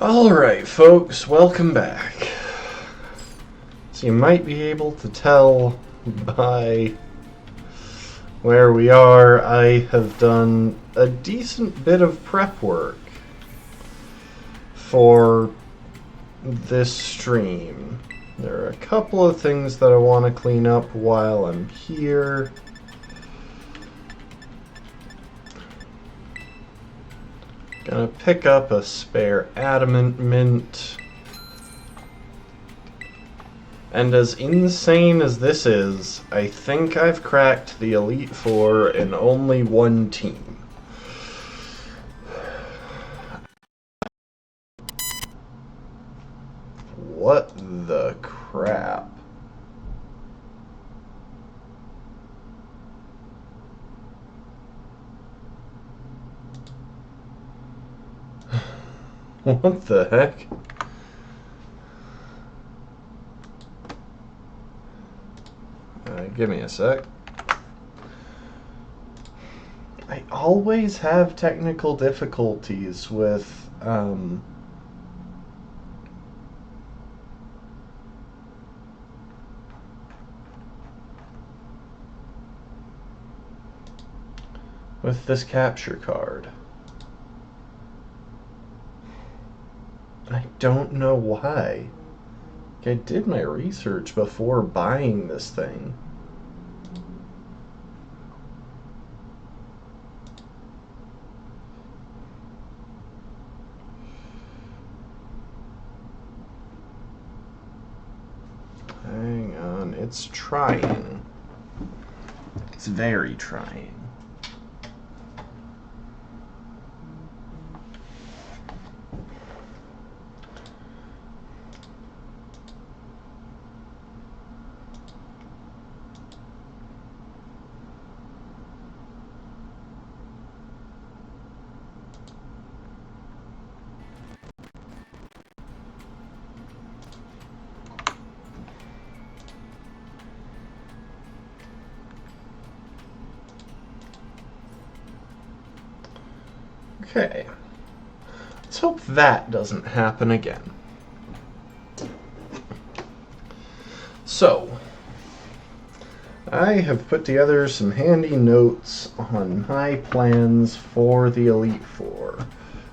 Alright, folks, welcome back. So you might be able to tell by where we are, I have done a decent bit of prep work for this stream. There are a couple of things that I want to clean up while I'm here. Gonna pick up a spare adamant mint. And as insane as this is, I think I've cracked the Elite Four in only one team. What the crap? What the heck? Give me a sec. I always have technical difficulties with this capture card. I don't know why. I did my research before buying this thing. Hang on, it's trying. It's very trying. Okay, let's hope that doesn't happen again. So, I have put together some handy notes on my plans for the Elite Four,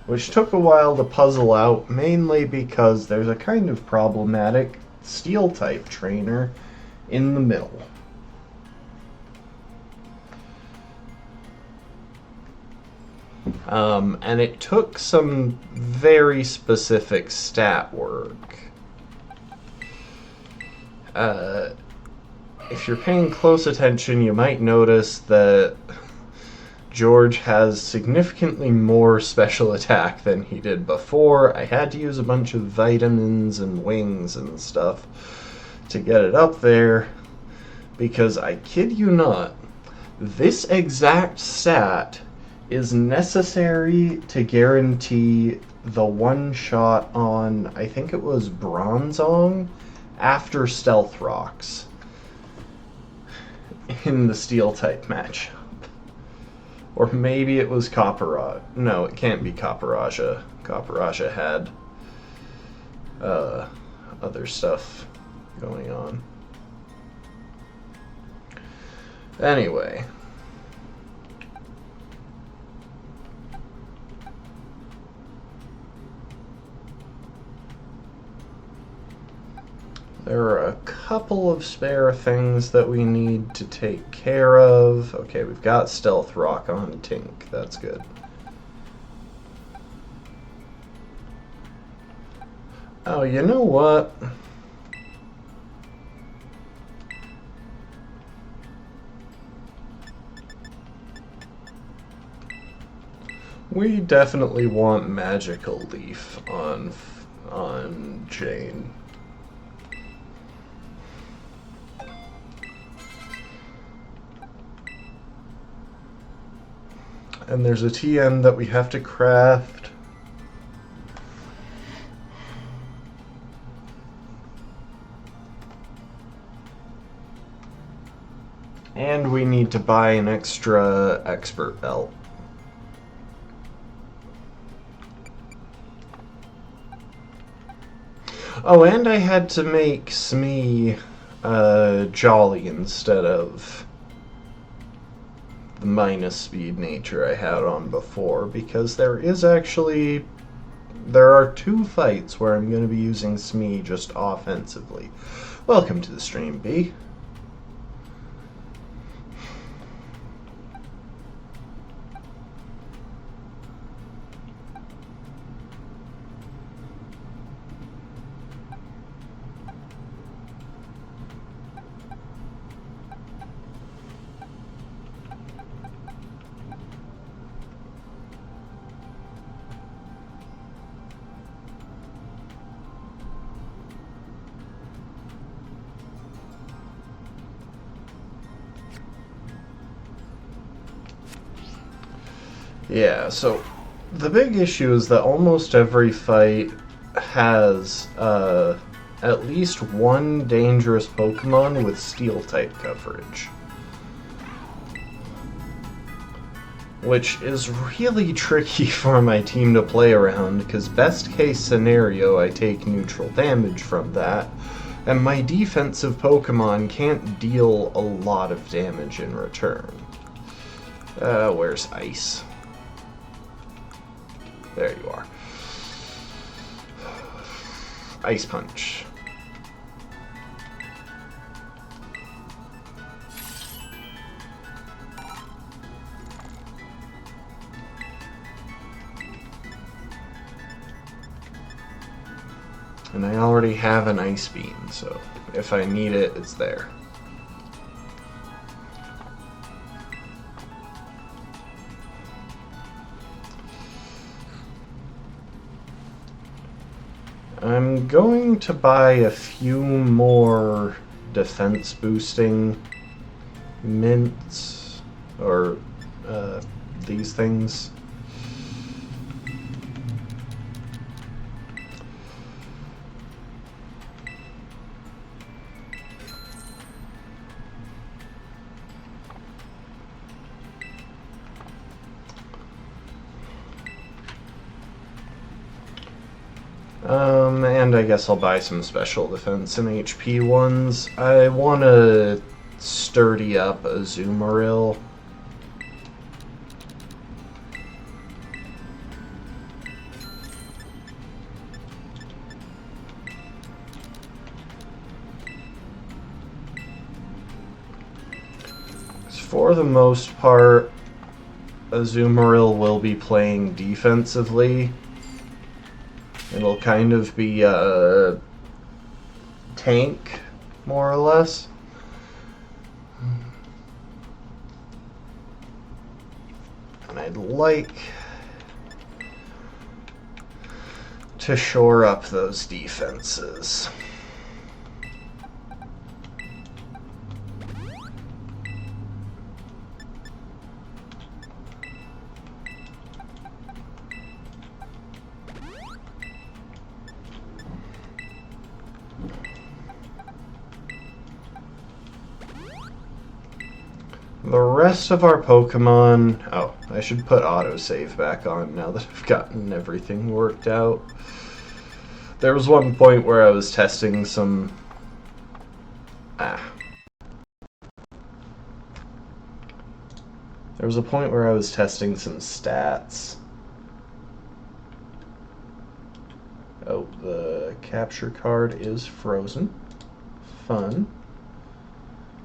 which took a while to puzzle out, mainly because there's a kind of problematic Steel-type trainer in the middle. And it took some very specific stat work. If you're paying close attention, you might notice that George has significantly more special attack than he did before. I had to use a bunch of vitamins and wings and stuff to get it up there, because I kid you not, this exact stat is necessary to guarantee the one shot on, I think it was Bronzong, after Stealth Rocks in the Steel-type matchup. Or maybe it was Copperajah. No, it can't be Copperajah. Copperajah had other stuff going on. Anyway. There are a couple of spare things that we need to take care of. Okay, we've got Stealth Rock on Tink. That's good. Oh, you know what? We definitely want Magical Leaf on Jane. And there's a TM that we have to craft. And we need to buy an extra expert belt. Oh, and I had to make Smee Jolly instead of the minus speed nature I had on before, because there are 2 fights where I'm going to be using Smee just offensively. Welcome to the stream, B. Yeah, so the big issue is that almost every fight has at least one dangerous Pokemon with Steel-type coverage. Which is really tricky for my team to play around, because best case scenario I take neutral damage from that, and my defensive Pokemon can't deal a lot of damage in return. Where's Ice? There you are. Ice Punch. And I already have an Ice Beam, so if I need it, it's there. I'm going to buy a few more defense boosting mints, or these things. And I guess I'll buy some special defense and HP ones. I want to sturdy up a Azumarill. For the most part, Azumarill will be playing defensively. It'll kind of be a tank, more or less. And I'd like to shore up those defenses. The rest of our Pokemon... Oh, I should put autosave back on now that I've gotten everything worked out. There was one point where I was testing some... There was a point where I was testing some stats. Oh, the capture card is frozen. Fun.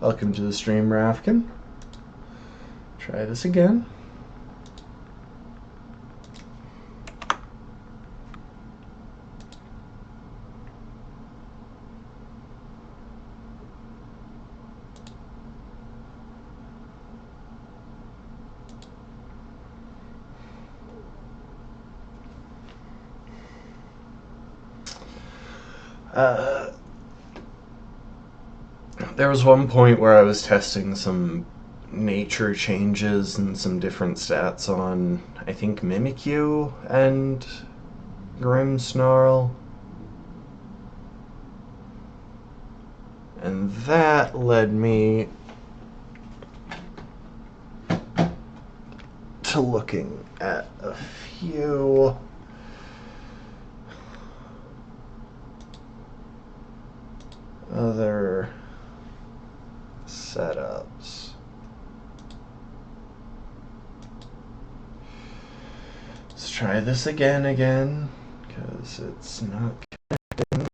Welcome to the stream, Rafkin. Try this again. There was one point where I was testing some nature changes and some different stats on, I think, Mimikyu and Grimmsnarl. And that led me to looking at a few other setups. Let's try this again, because it's not connecting.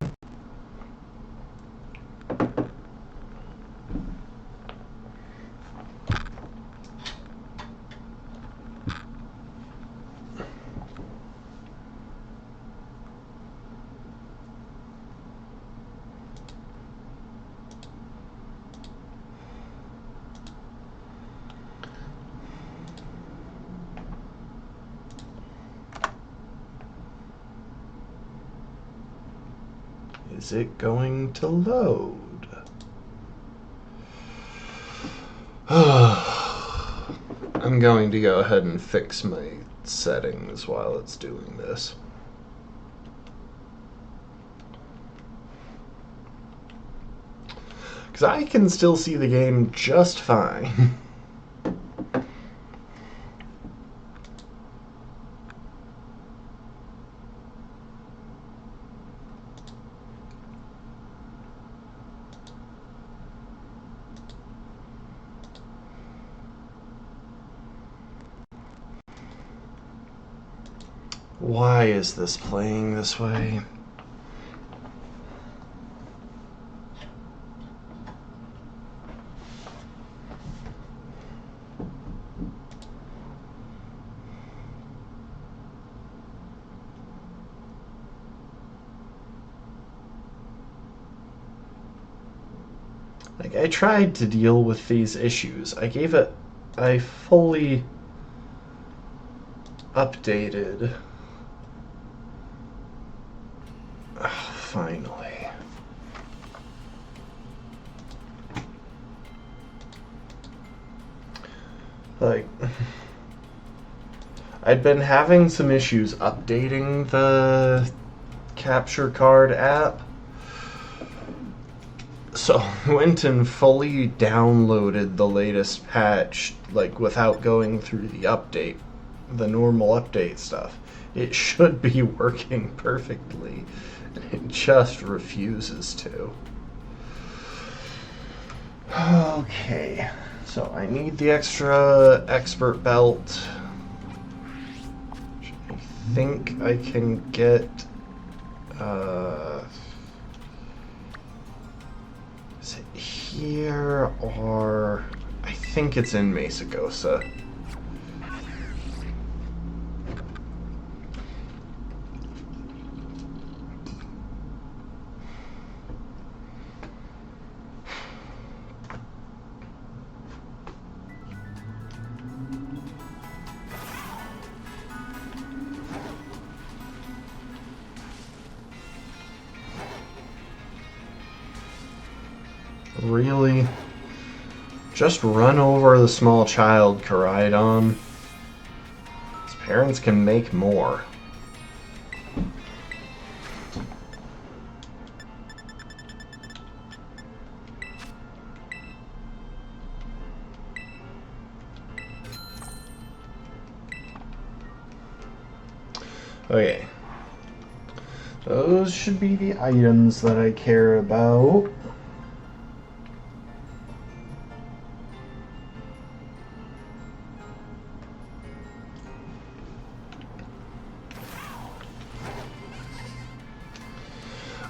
Is it going to load? I'm going to go ahead and fix my settings while it's doing this. Because I can still see the game just fine. Why is this playing this way? Like, I tried to deal with these issues. I gave it a fully updated... finally. Like, I'd been having some issues updating the capture card app. So I went and fully downloaded the latest patch, like, without going through the normal update stuff. It should be working perfectly. It just refuses to. Okay, so I need the extra expert belt. I think I can get... is it here, or... I think it's in Mesagosa. Really? Just run over the small child Koraidon. His parents can make more. Okay. Those should be the items that I care about.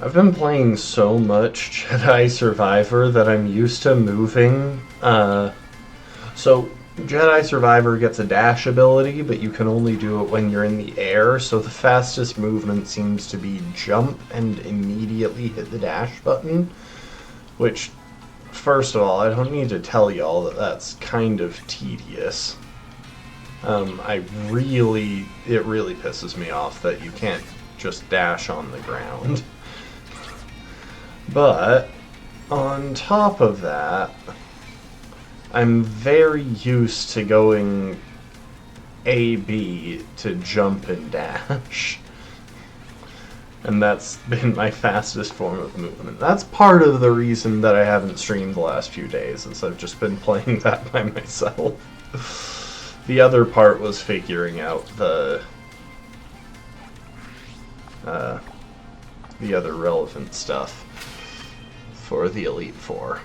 I've been playing so much Jedi Survivor that I'm used to moving. So Jedi Survivor gets a dash ability, but you can only do it when you're in the air, so the fastest movement seems to be jump and immediately hit the dash button, which, first of all, I don't need to tell y'all that that's kind of tedious. It really pisses me off that you can't just dash on the ground. But, on top of that, I'm very used to going A-B to jump and dash. And that's been my fastest form of movement. That's part of the reason that I haven't streamed the last few days, is I've just been playing that by myself. The other part was figuring out the other relevant stuff. for the Elite Four.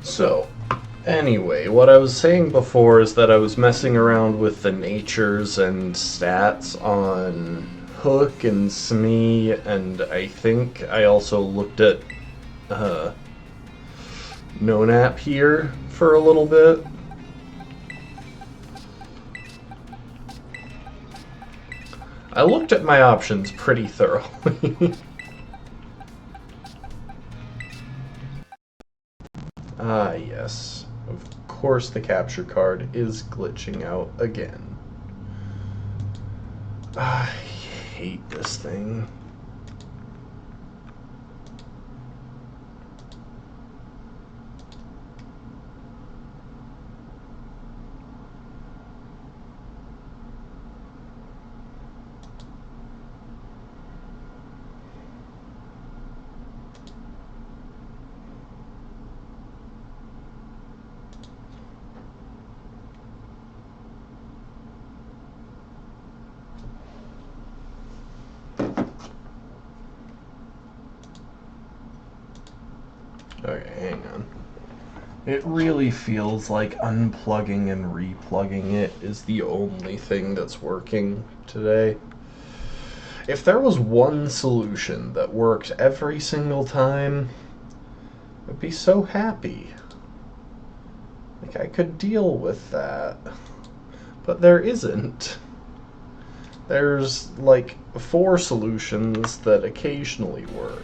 So, anyway, what I was saying before is that I was messing around with the natures and stats on Hook and Smee, and I think I also looked at Nonap here for a little bit. I looked at my options pretty thoroughly. Ah, yes. Of course the capture card is glitching out again. I hate this thing. Okay, hang on. It really feels like unplugging and replugging it is the only thing that's working today. If there was one solution that worked every single time, I'd be so happy. Like, I could deal with that. But there isn't. There's, like, 4 solutions that occasionally work.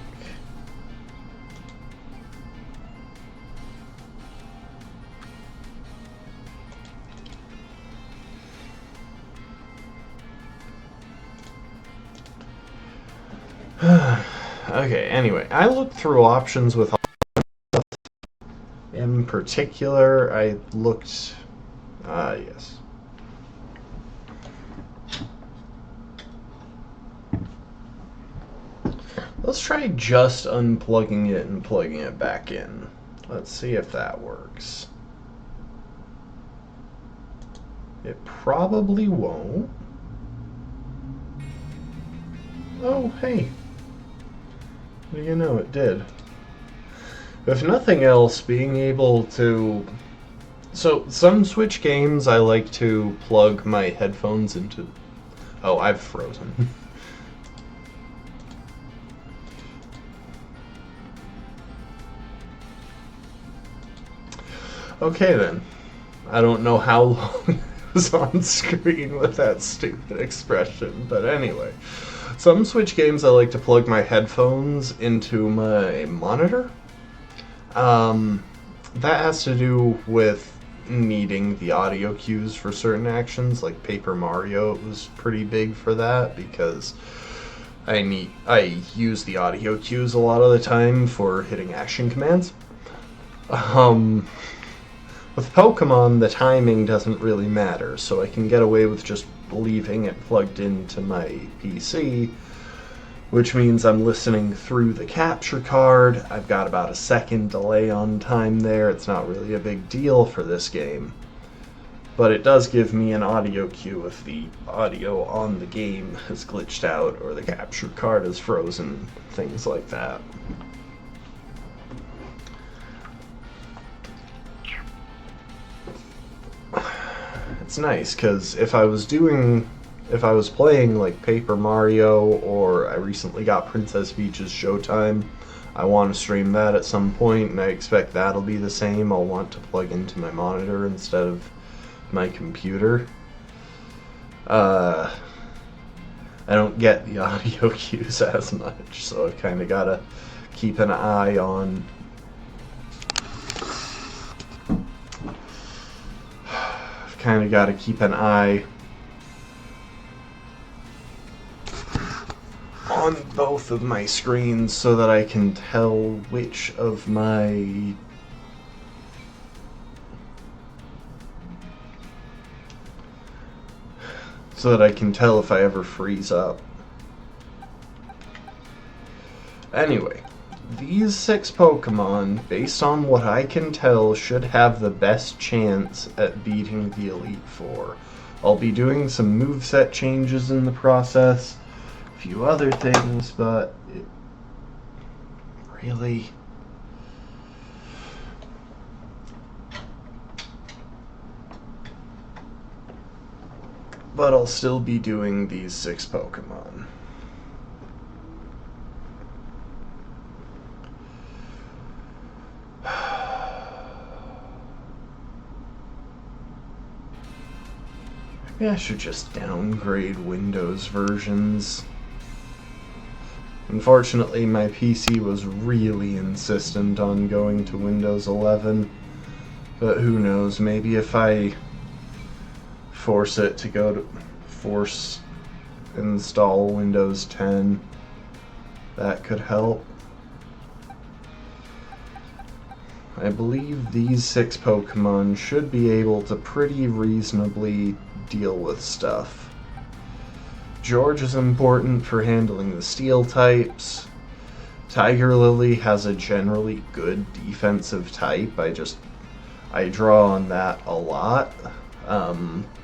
Okay, anyway, I looked through options with in particular, I looked, yes. Let's try just unplugging it and plugging it back in. Let's see if that works. It probably won't. Oh, hey. What do you know, it did. If nothing else, being able to... So, some Switch games I like to plug my headphones into... Oh, I've frozen. Okay then. I don't know how long it was on screen with that stupid expression, but anyway. Some Switch games I like to plug my headphones into my monitor. That has to do with needing the audio cues for certain actions, like Paper Mario was pretty big for that because I use the audio cues a lot of the time for hitting action commands. With Pokemon, the timing doesn't really matter, so I can get away with just leaving it plugged into my PC, which means I'm listening through the capture card. I've got about a second delay on time there. It's not really a big deal for this game, but it does give me an audio cue if the audio on the game has glitched out or the capture card is frozen, things like that. It's nice because if I was playing like Paper Mario, or I recently got Princess Peach's Showtime, I want to stream that at some point, and I expect that'll be the same. I'll want to plug into my monitor instead of my computer. I don't get the audio cues as much, so I've kind of got to keep an eye on on both of my screens so that I can tell which of my so that I can tell if I ever freeze up. Anyway, these 6 Pokemon, based on what I can tell, should have the best chance at beating the Elite Four. I'll be doing some moveset changes in the process, a few other things, but it really... But I'll still be doing these 6 Pokemon. Maybe I should just downgrade Windows versions. Unfortunately, my PC was really insistent on going to Windows 11. But who knows, maybe if I force it to go to force install Windows 10, that could help. I believe these 6 Pokemon should be able to pretty reasonably deal with stuff. George is important for handling the steel types. Tiger Lily has a generally good defensive type. I draw on that a lot.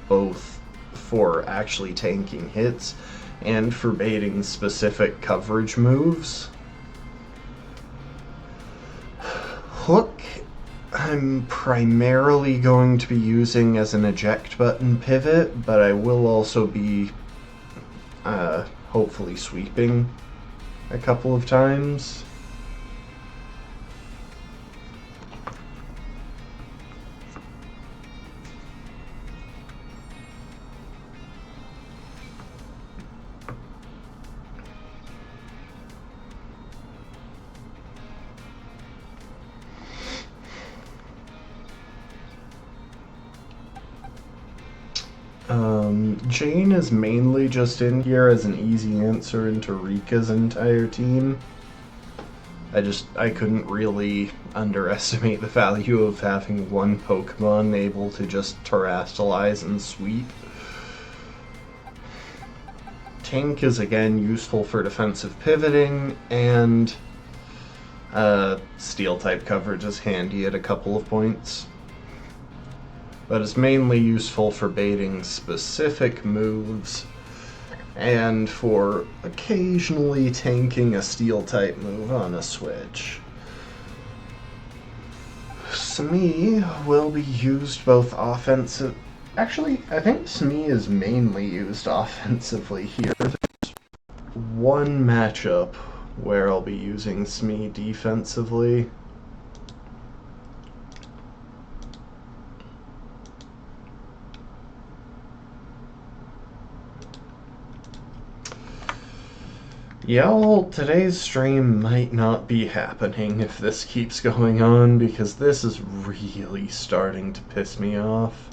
Both for actually tanking hits and for baiting specific coverage moves. Hook, I'm primarily going to be using as an eject button pivot, but I will also be hopefully sweeping a couple of times. Jane is mainly just in here as an easy answer into Rika's entire team. I couldn't really underestimate the value of having one Pokemon able to just terastallize and sweep. Tank is again useful for defensive pivoting, and Steel type coverage is handy at a couple of points. But it's mainly useful for baiting specific moves and for occasionally tanking a steel type move on a switch. Smee will be used both offensive... Actually, I think Smee is mainly used offensively here. There's one matchup where I'll be using Smee defensively. Y'all, today's stream might not be happening if this keeps going on, because this is really starting to piss me off.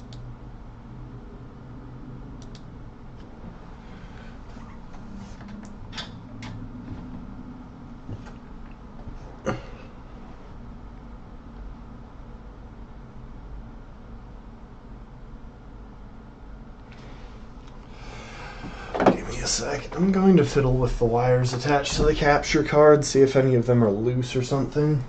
A sec. I'm going to fiddle with the wires attached to the capture card, see if any of them are loose or something.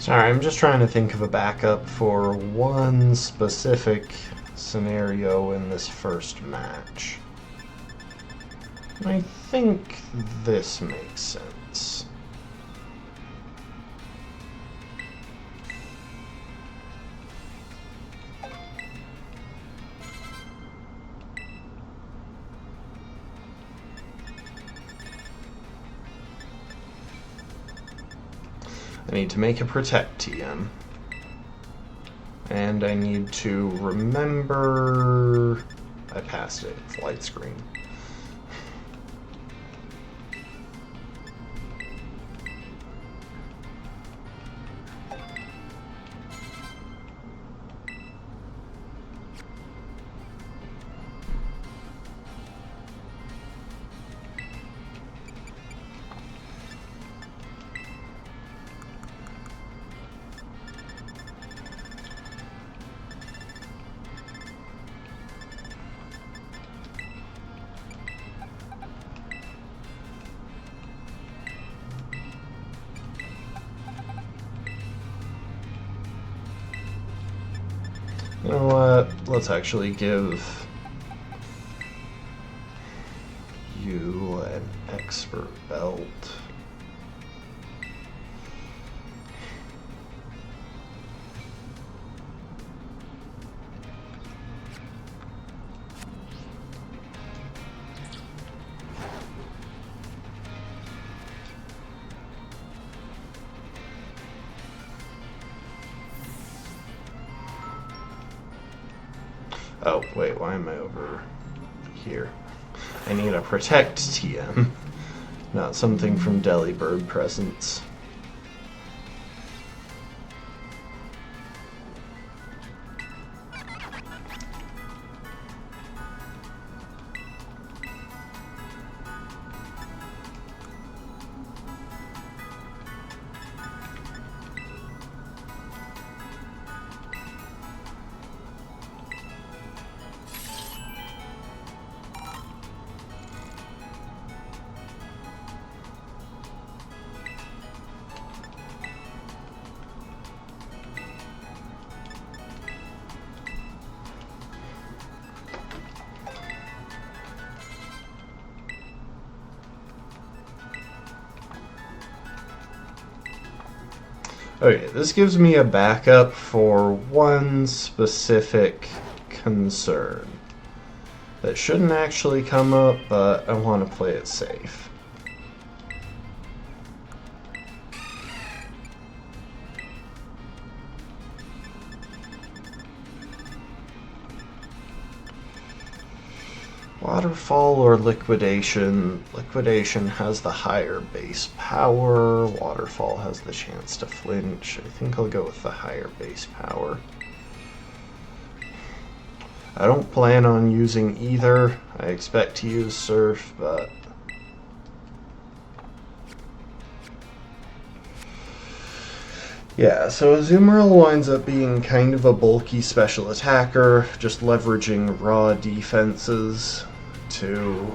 Sorry, I'm just trying to think of a backup for one specific scenario in this first match. I think this makes sense. I need to make a Protect TM. And I need to remember... I passed it. It's light screen. You know what? Let's actually give you an expert belt. Oh, wait, why am I over here? I need a Protect TM, not something from Delibird Presents. Okay, this gives me a backup for one specific concern that shouldn't actually come up, but I want to play it safe. Waterfall or Liquidation. Liquidation has the higher base power. Waterfall has the chance to flinch. I think I'll go with the higher base power. I don't plan on using either. I expect to use Surf, but... yeah, so Azumarill winds up being kind of a bulky special attacker, just leveraging raw defenses to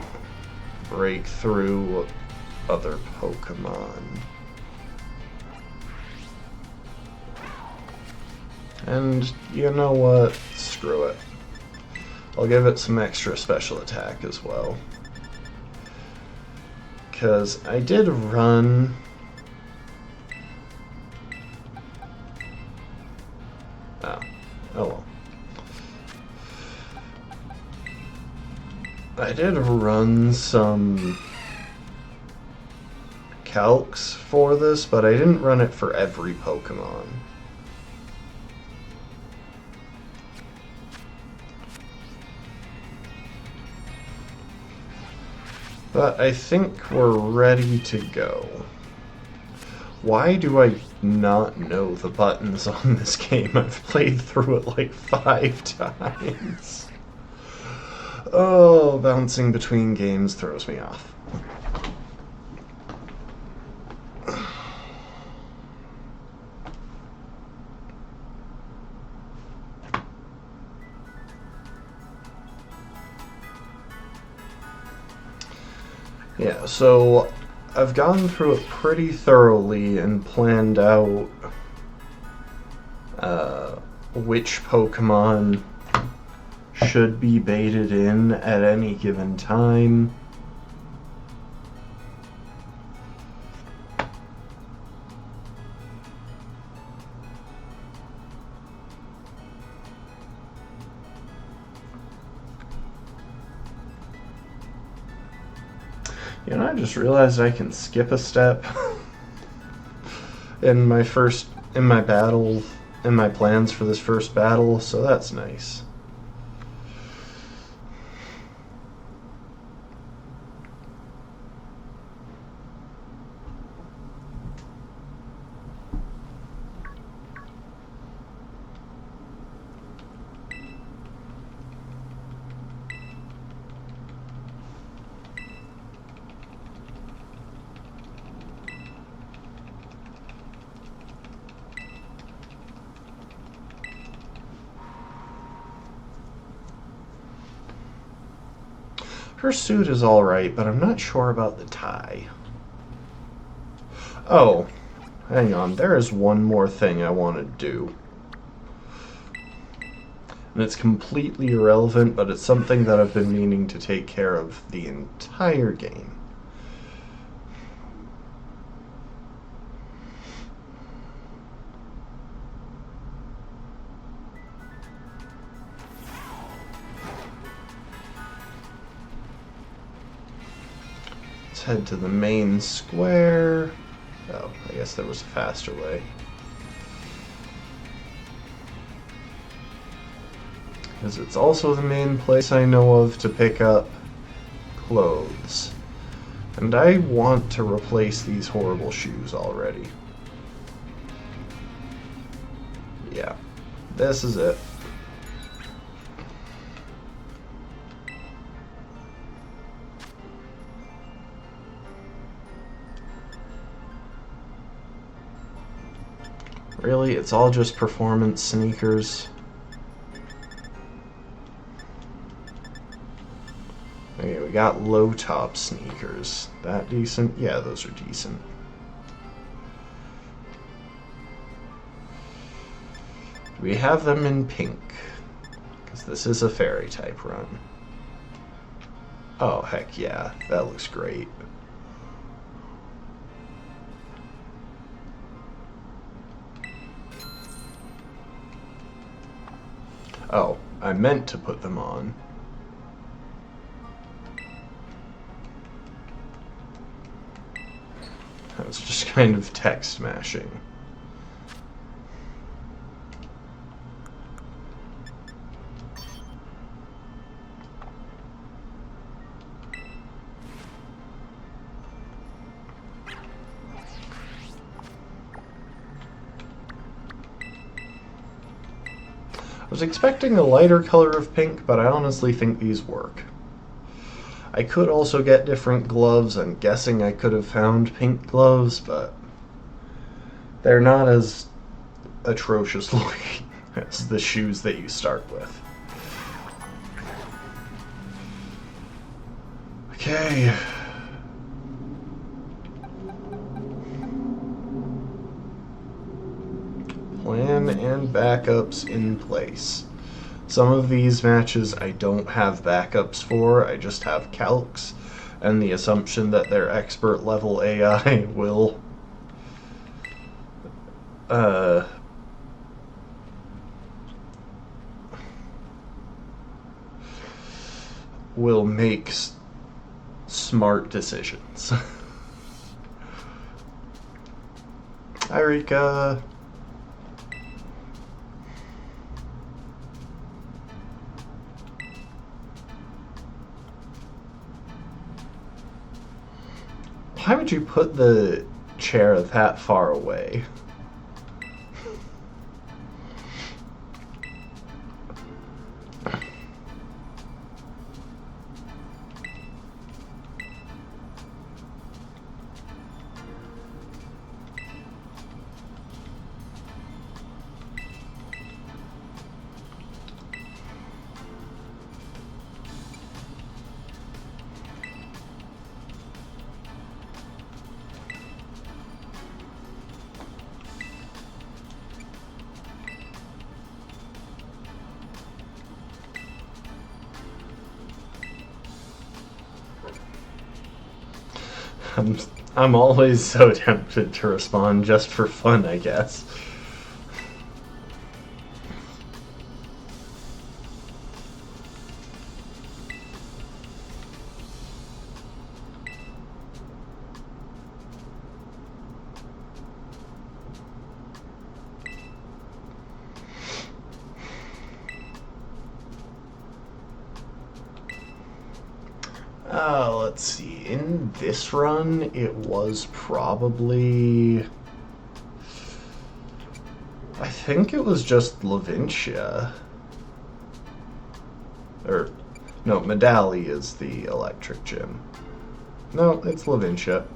break through other Pokemon. And you know what? Screw it. I'll give it some extra special attack as well. Because I did run... oh well. I did run some calcs for this, but I didn't run it for every Pokemon. But I think we're ready to go. Why do I not know the buttons on this game? I've played through it like 5 times. Oh, bouncing between games throws me off. Yeah, so I've gone through it pretty thoroughly and planned out which Pokemon should be baited in at any given time. You know, I just realized I can skip a step in my plans for this first battle, so that's nice. Her suit is alright, but I'm not sure about the tie. Oh, hang on. There is one more thing I want to do. And it's completely irrelevant, but it's something that I've been meaning to take care of the entire game. Let's head to the main square. Oh, I guess there was a faster way. Because it's also the main place I know of to pick up clothes. And I want to replace these horrible shoes already. Yeah, this is it. Really? It's all just performance sneakers? Okay, we got low-top sneakers. That decent? Yeah, those are decent. We have them in pink, because this is a fairy-type run. Oh, heck yeah. That looks great. Oh, I meant to put them on. I was just kind of text mashing. I was expecting a lighter color of pink, but I honestly think these work. I could also get different gloves. I'm guessing I could have found pink gloves, but they're not as atrocious looking as the shoes that you start with. Okay. Plan and backups in place. Some of these matches I don't have backups for, I just have calcs, and the assumption that their expert level AI will make smart decisions. Hi, Rika. Why would you put the chair that far away? I'm, I'm always so tempted to respond just for fun, I guess. Let's see. In this run, it was probably... I think it was just Lavincia. Or, no, Medali is the electric gym. No, it's Lavincia.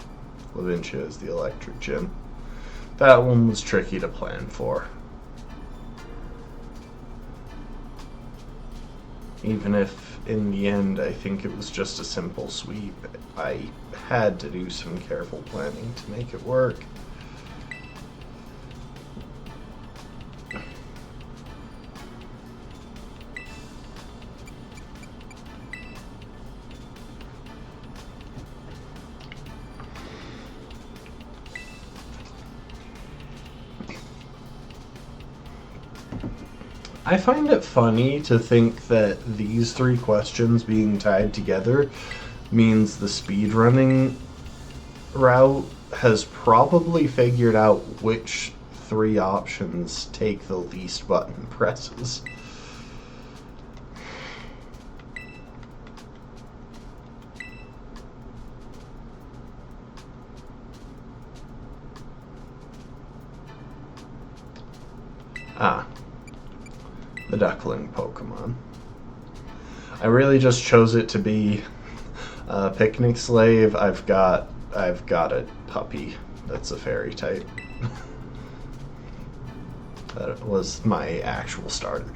Lavincia is the electric gym. That one was tricky to plan for. Even if, in the end, I think it was just a simple sweep, I had to do some careful planning to make it work. I find it funny to think that these three questions being tied together means the speedrunning route has probably figured out which three options take the least button presses. Ah. The duckling Pokemon. I really just chose it to be a picnic slave. I've got a puppy that's a fairy type. That was my actual starter.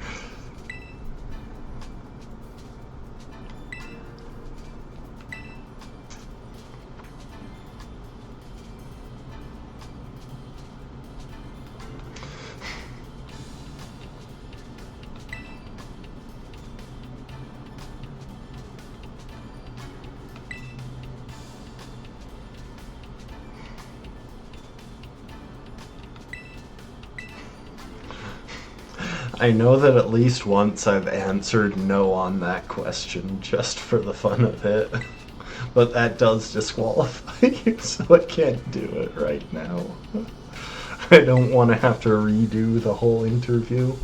I know that at least once I've answered no on that question just for the fun of it, but that does disqualify you, so I can't do it right now. I don't want to have to redo the whole interview.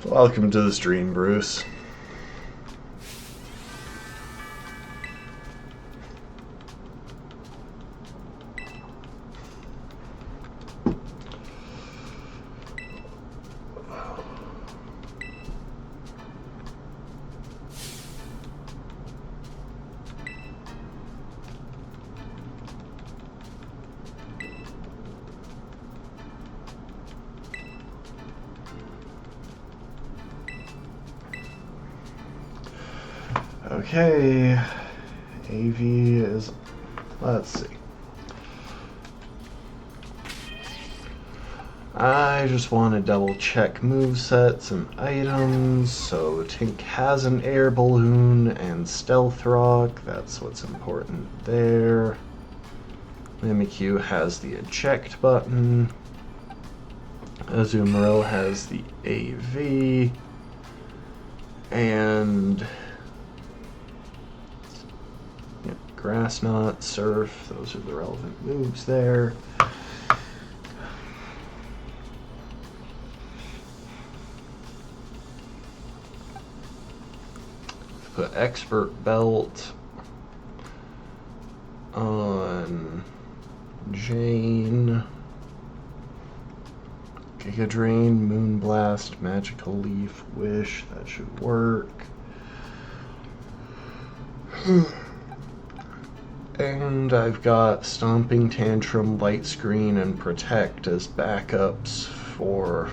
Welcome to the stream, Bruce. Okay, AV is, let's see. I just want to double check movesets and ejects. So Tink has an air balloon and stealth rock, that's what's important there. Mimikyu has the eject button. Azumarill has the AV. And Grass Knot, Surf, those are the relevant moves there. Put Expert Belt on Jane. Giga Drain, Moonblast, Magical Leaf, Wish, that should work. And I've got Stomping Tantrum, Light Screen, and Protect as backups for,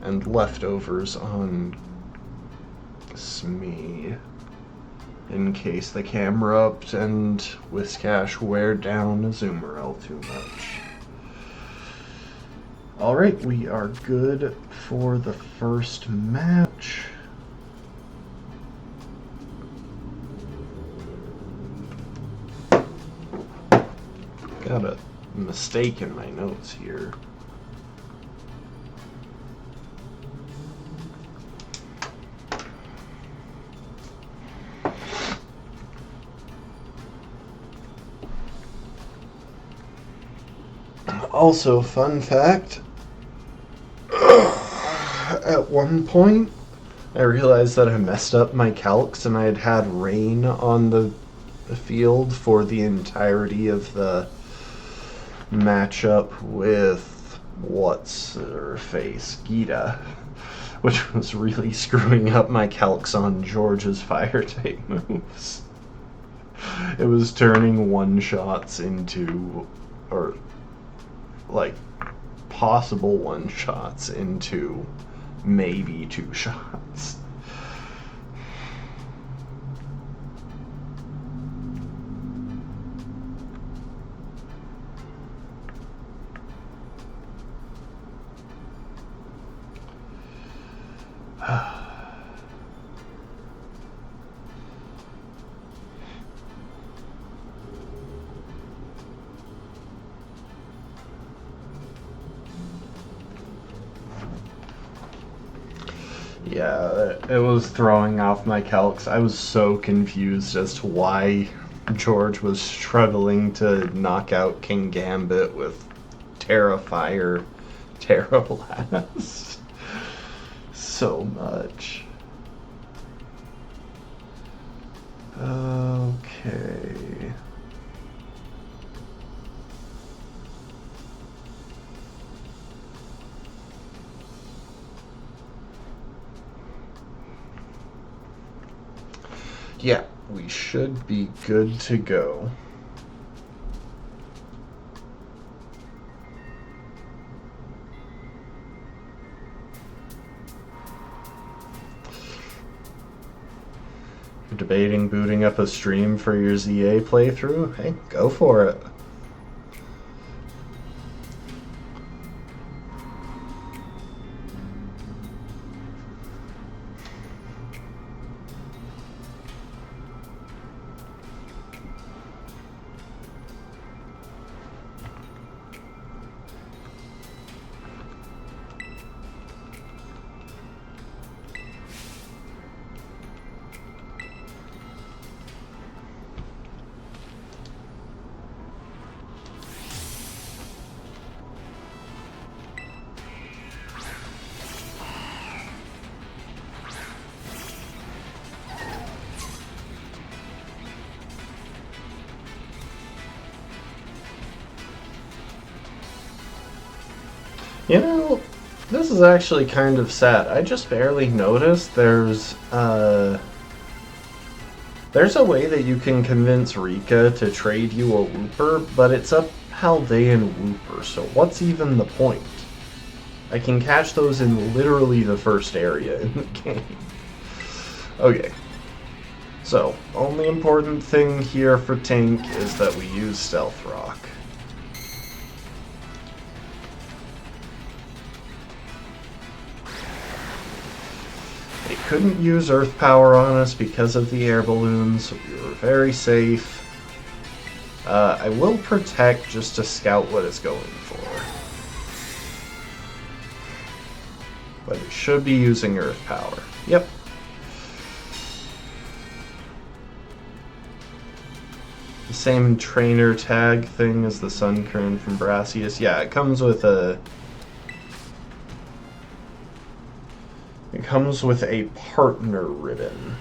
and leftovers on Smee, in case the camera upped and Whiscash wear down Azumarill too much. Alright, we are good for the first match. mistake in my notes here. Also, fun fact, at one point I realized that I messed up my calcs and I had had rain on the field for the entirety of the matchup with what's her face, Gita, which was really screwing up my calcs on George's fire-type moves. It was turning one-shots into, or like possible one-shots into maybe two shots. Yeah, it was throwing off my calcs. I was so confused as to why George was struggling to knock out King Gambit with Terra Fire, Terra Blast. So much. Okay. Yeah, we should be good to go. You're debating booting up a stream for your ZA playthrough? Hey, go for it. You know, this is actually kind of sad. I just barely noticed there's a way that you can convince Rika to trade you a Wooper, but it's a Paldean Wooper, so what's even the point? I can catch those in literally the first area in the game. Okay. So, only important thing here for Tank is that we use Stealth Rock. They couldn't use Earth Power on us because of the air balloons, so we were very safe. I will protect just to scout what it's going for. But it should be using Earth Power. Yep. The same trainer tag thing as the Sunkern from Brassius. Yeah, it comes with a... It comes with a partner ribbon.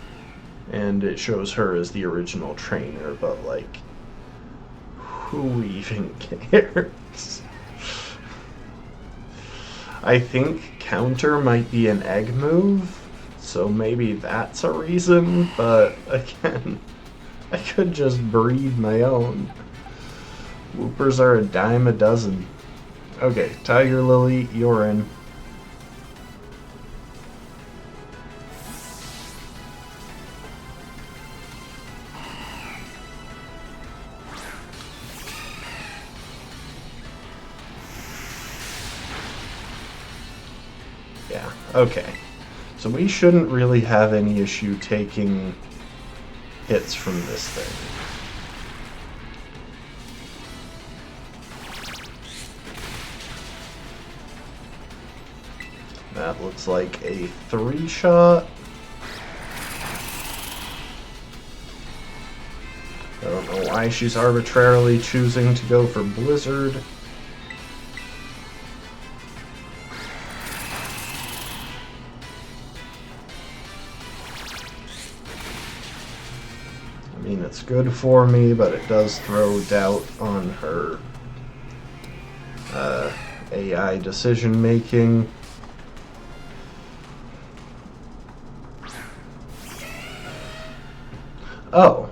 And it shows her as the original trainer, but like... who even cares? I think counter might be an egg move, so maybe that's a reason, but again, I could just breed my own. Woopers are a dime a dozen. Okay, Tiger Lily, you're in. Yeah, okay. So we shouldn't really have any issue taking hits from this thing. That looks like a 3-shot. I don't know why she's arbitrarily choosing to go for Blizzard. I mean, it's good for me, but it does throw doubt on her AI decision making. Oh.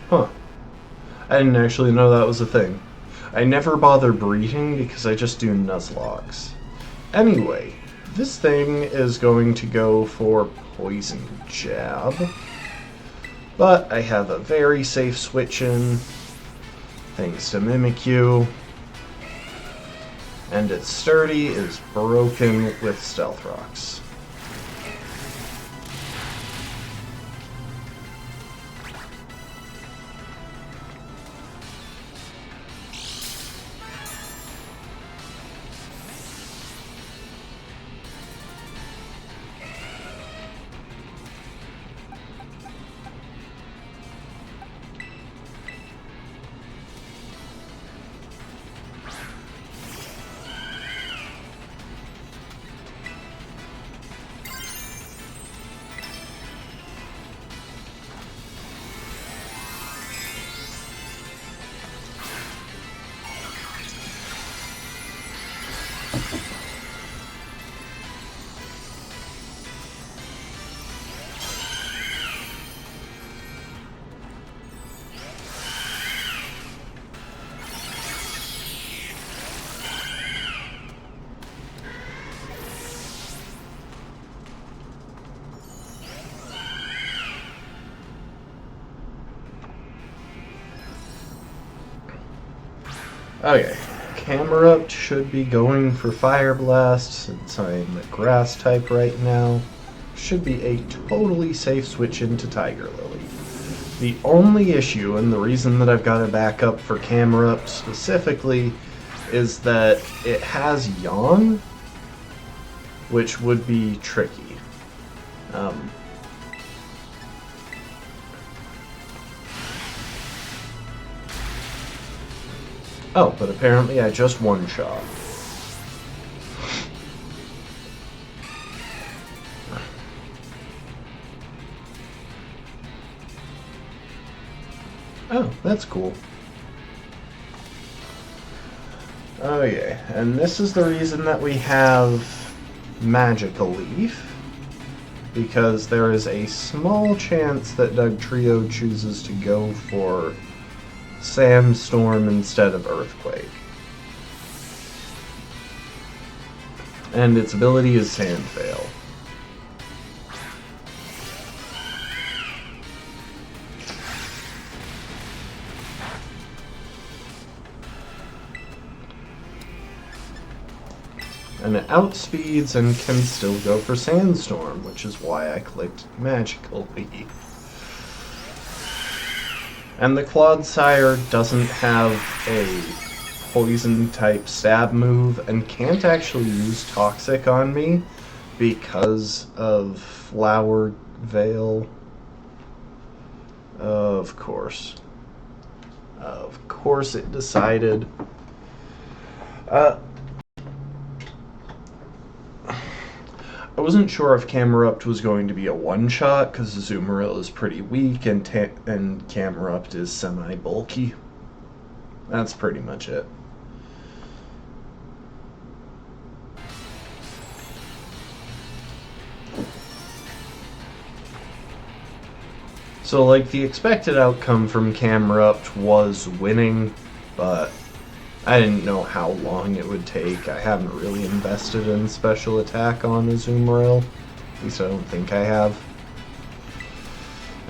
Huh. I didn't actually know that was a thing. I never bother breeding because I just do Nuzlocks. Anyway, this thing is going to go for Poison Jab. But I have a very safe switch in, thanks to Mimikyu. And its sturdy is broken with Stealth Rocks. Okay, Camerupt should be going for Fire Blast since I'm a Grass type right now. Should be a totally safe switch into Tiger Lily. The only issue, and the reason that I've got to back up for Camerupt specifically, is that it has Yawn, which would be tricky. Oh, but apparently I just one-shot. Oh, that's cool. Oh yeah, and this is the reason that we have Magical Leaf, because there is a small chance that Dugtrio chooses to go for Sandstorm instead of Earthquake. And its ability is Sand Veil. And it outspeeds and can still go for Sandstorm, which is why I clicked Magical Leaf. And the Clodsire doesn't have a poison-type stab move and can't actually use Toxic on me because of Flower Veil. Of course. Of course it decided. I wasn't sure if Camerupt was going to be a one-shot, because Azumarill is pretty weak and Camerupt is semi-bulky. That's pretty much it. So, like, the expected outcome from Camerupt was winning, but I didn't know how long it would take. I haven't really invested in special attack on Azumarill. At least I don't think I have.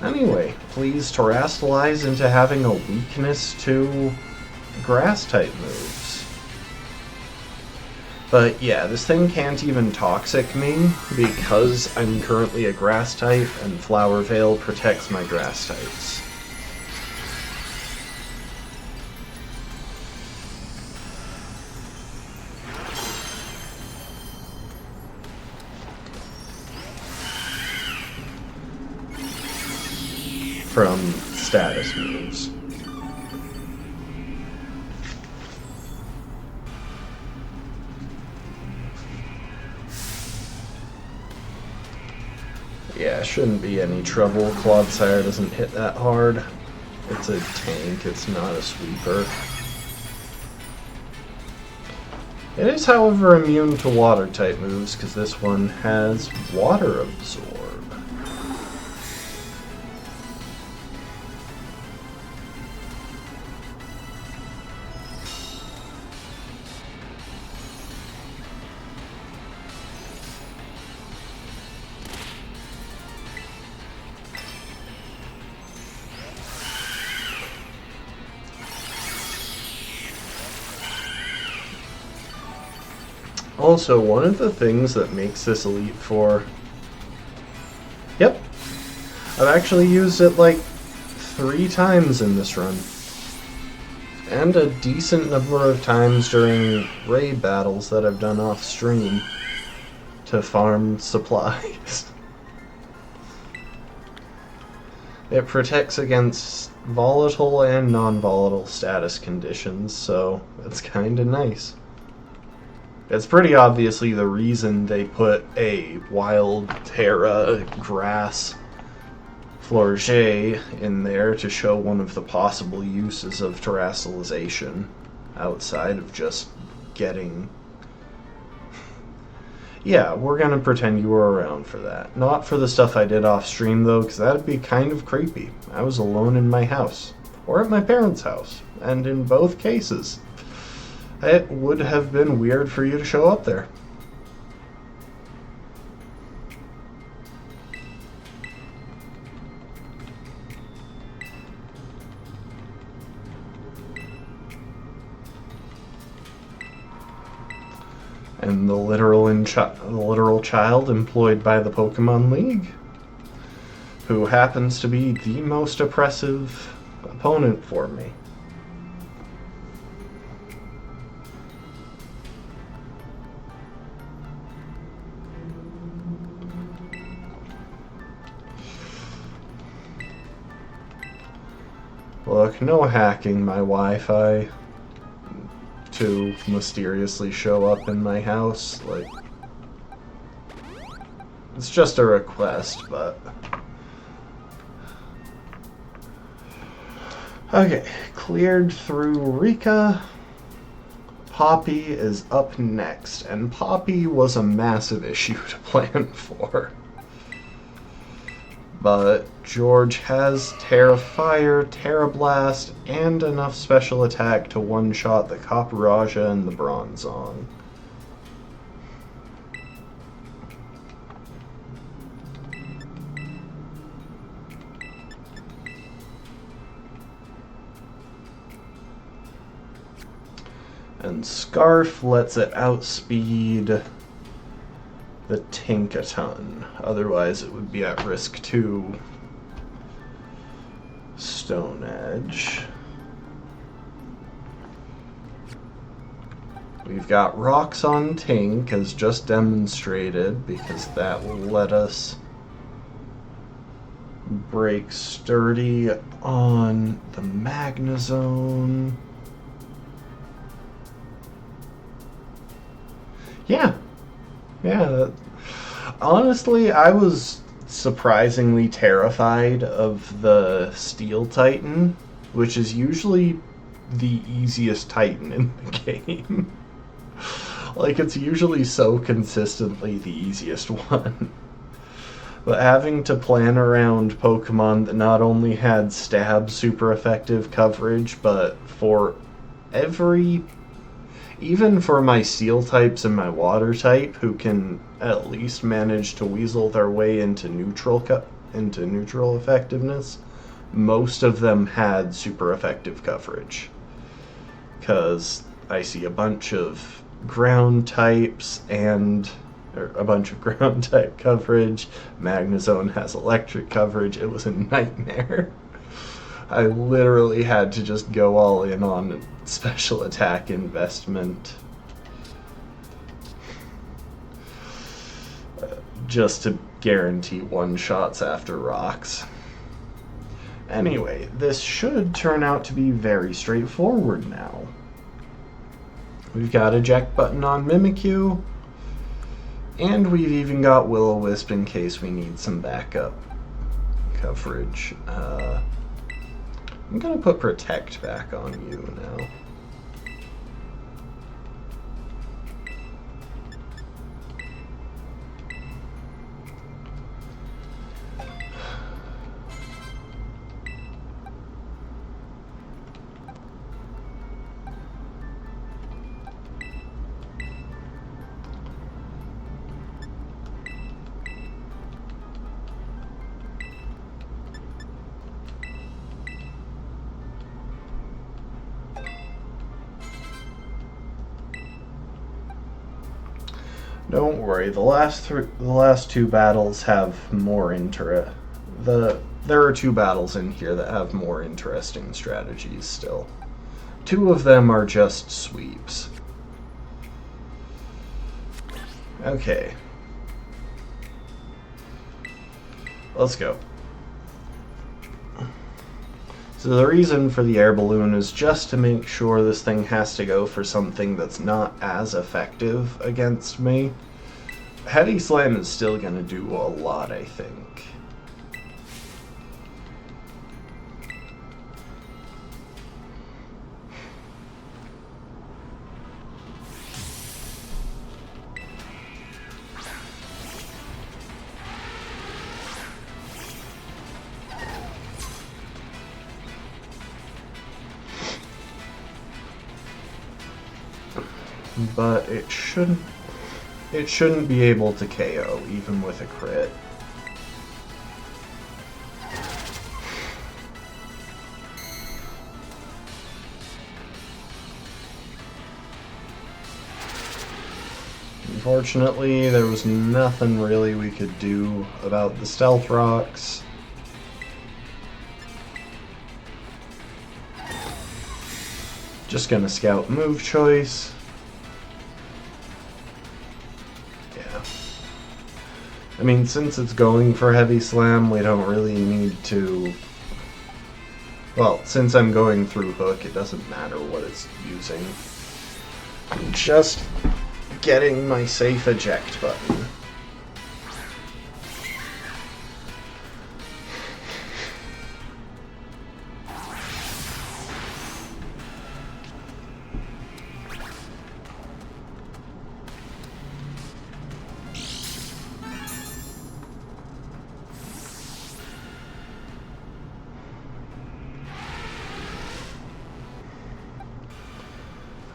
Anyway, please Terrastalize into having a weakness to Grass-type moves. But yeah, this thing can't even Toxic me because I'm currently a Grass-type and Flower Veil protects my Grass-types. from status moves. Yeah, shouldn't be any trouble. Clodsire doesn't hit that hard. It's a tank, it's not a sweeper. It is, however, immune to water-type moves, because this one has Water Absorb. Also, one of the things that makes this Elite Four... Yep. I've actually used it like 3 times in this run. And a decent number of times during raid battles that I've done off stream to farm supplies. It protects against volatile and non-volatile status conditions, so it's kinda nice. It's pretty obviously the reason they put a wild Terra grass Florget in there, to show one of the possible uses of terrestrialization outside of just getting... Yeah, we're gonna pretend you were around for that. Not for the stuff I did off stream though, because that'd be kind of creepy. I was alone in my house, or at my parents' house, and in both cases it would have been weird for you to show up there. And the literal child employed by the Pokemon League, who happens to be the most oppressive opponent for me. Look, no hacking my Wi-Fi to mysteriously show up in my house. Like, it's just a request, but... Okay, cleared through Rika. Poppy is up next, and Poppy was a massive issue to plan for. But George has Terra Fire, Terra Blast, and enough special attack to one-shot the Copperajah and the Bronzong. And Scarf lets it outspeed the Tinkaton. Otherwise, it would be at risk to Stone Edge. We've got Rocks on Tink, as just demonstrated, because that will let us break Sturdy on the Magnezone. Yeah. Yeah. Honestly, I was surprisingly terrified of the Steel Titan, which is usually the easiest Titan in the game. Like, it's usually so consistently the easiest one. But having to plan around Pokemon that not only had stab super effective coverage, but for every... Even for my Steel types and my Water type, who can at least manage to weasel their way into neutral effectiveness, most of them had super effective coverage. Because I see a bunch of ground types and a bunch of ground type coverage. Magnezone has electric coverage. It was a nightmare. I literally had to just go all in on special attack investment just to guarantee one-shots after rocks. Anyway, this should turn out to be very straightforward now. We've got eject button on Mimikyu, and we've even got Will-O-Wisp in case we need some backup coverage. I'm gonna put Protect back on you now. Don't worry, the last two battles have more there are two battles in here that have more interesting strategies still. Two of them are just sweeps. Okay. Let's go. So the reason for the air balloon is just to make sure this thing has to go for something that's not as effective against me. Heavy Slam is still going to do a lot, I think. But it shouldn't be able to KO even with a crit. Unfortunately, there was nothing really we could do about the Stealth Rocks. Just gonna scout move choice. I mean, since it's going for Heavy Slam, we don't really need to... Well, since I'm going through Hook, it doesn't matter what it's using. I'm just getting my safe eject button.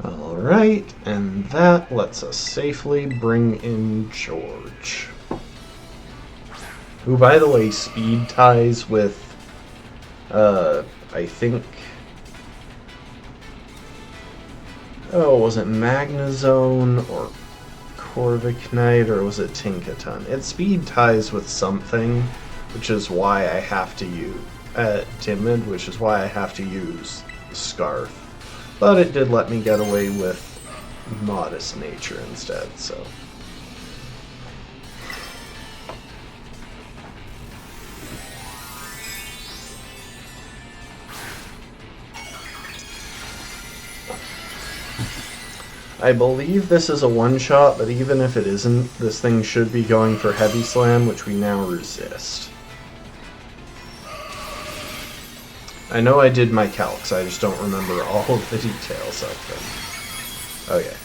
Alright, and that lets us safely bring in George. Who, by the way, speed ties with, I think... Oh, was it Magnezone or Corviknight, or was it Tinkaton? It speed ties with something, which is why I have to use... Timid, which is why I have to use Scarf. But it did let me get away with Modest Nature instead, so... I believe this is a one-shot, but even if it isn't, this thing should be going for Heavy Slam, which we now resist. I know I did my calcs, I just don't remember all of the details of them. Okay.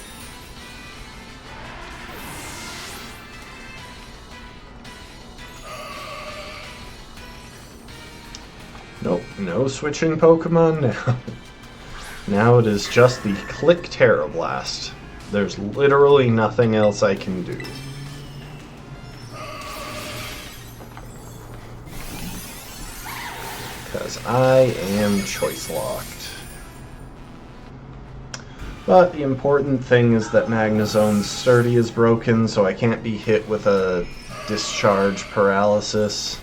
Nope, no switching Pokemon now. Now it is just the Click Terra Blast. There's literally nothing else I can do. Because I am choice locked. But the important thing is that Magnezone's sturdy is broken, so I can't be hit with a discharge paralysis.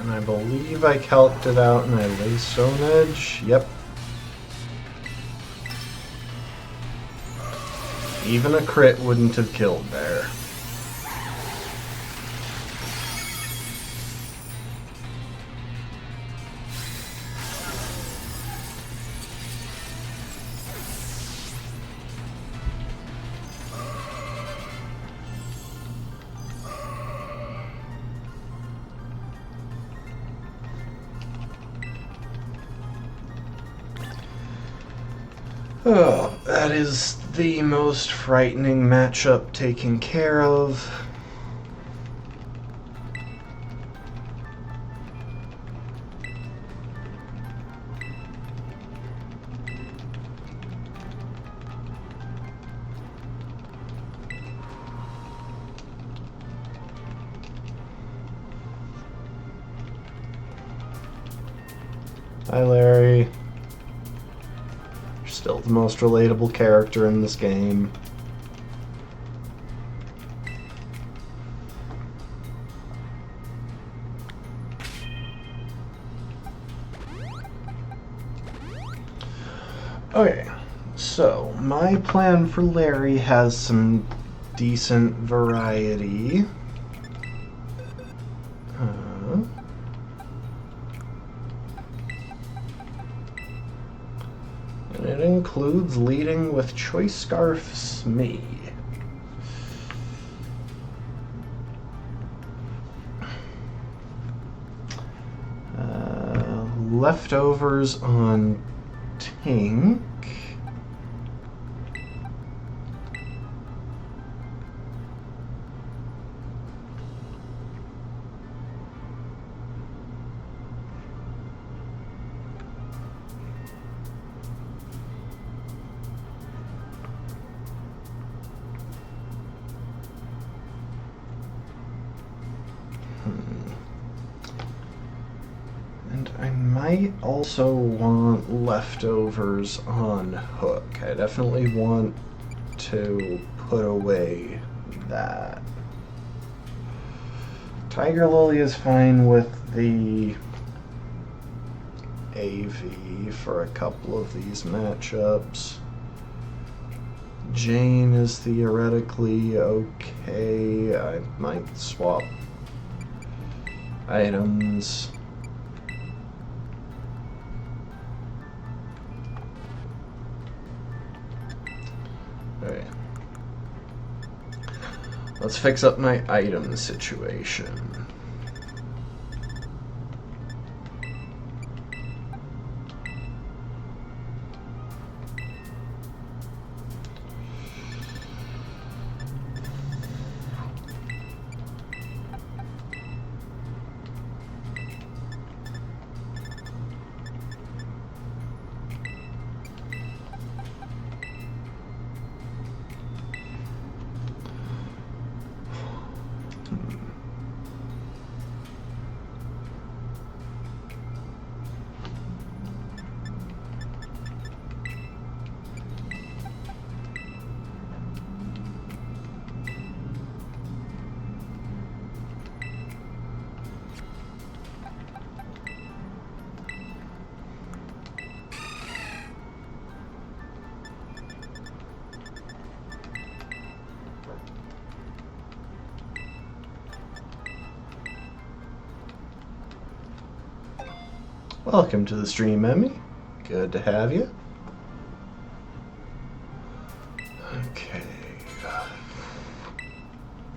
And I believe I calced it out and I lay Stone Edge. Yep. Even a crit wouldn't have killed there. Oh, that is the most frightening matchup taken care of. Hi, Larry. Still the most relatable character in this game. Okay, so my plan for Larry has some decent variety. And it includes leading with Choice Scarf Smee. Leftovers on Tink. And I might also want leftovers on Hook. I definitely want to put away that. Tiger Lily is fine with the AV for a couple of these matchups. Jane is theoretically okay. I might swap items. Alright. Let's fix up my item situation. Welcome to the stream, Emmy. Good to have you. Okay.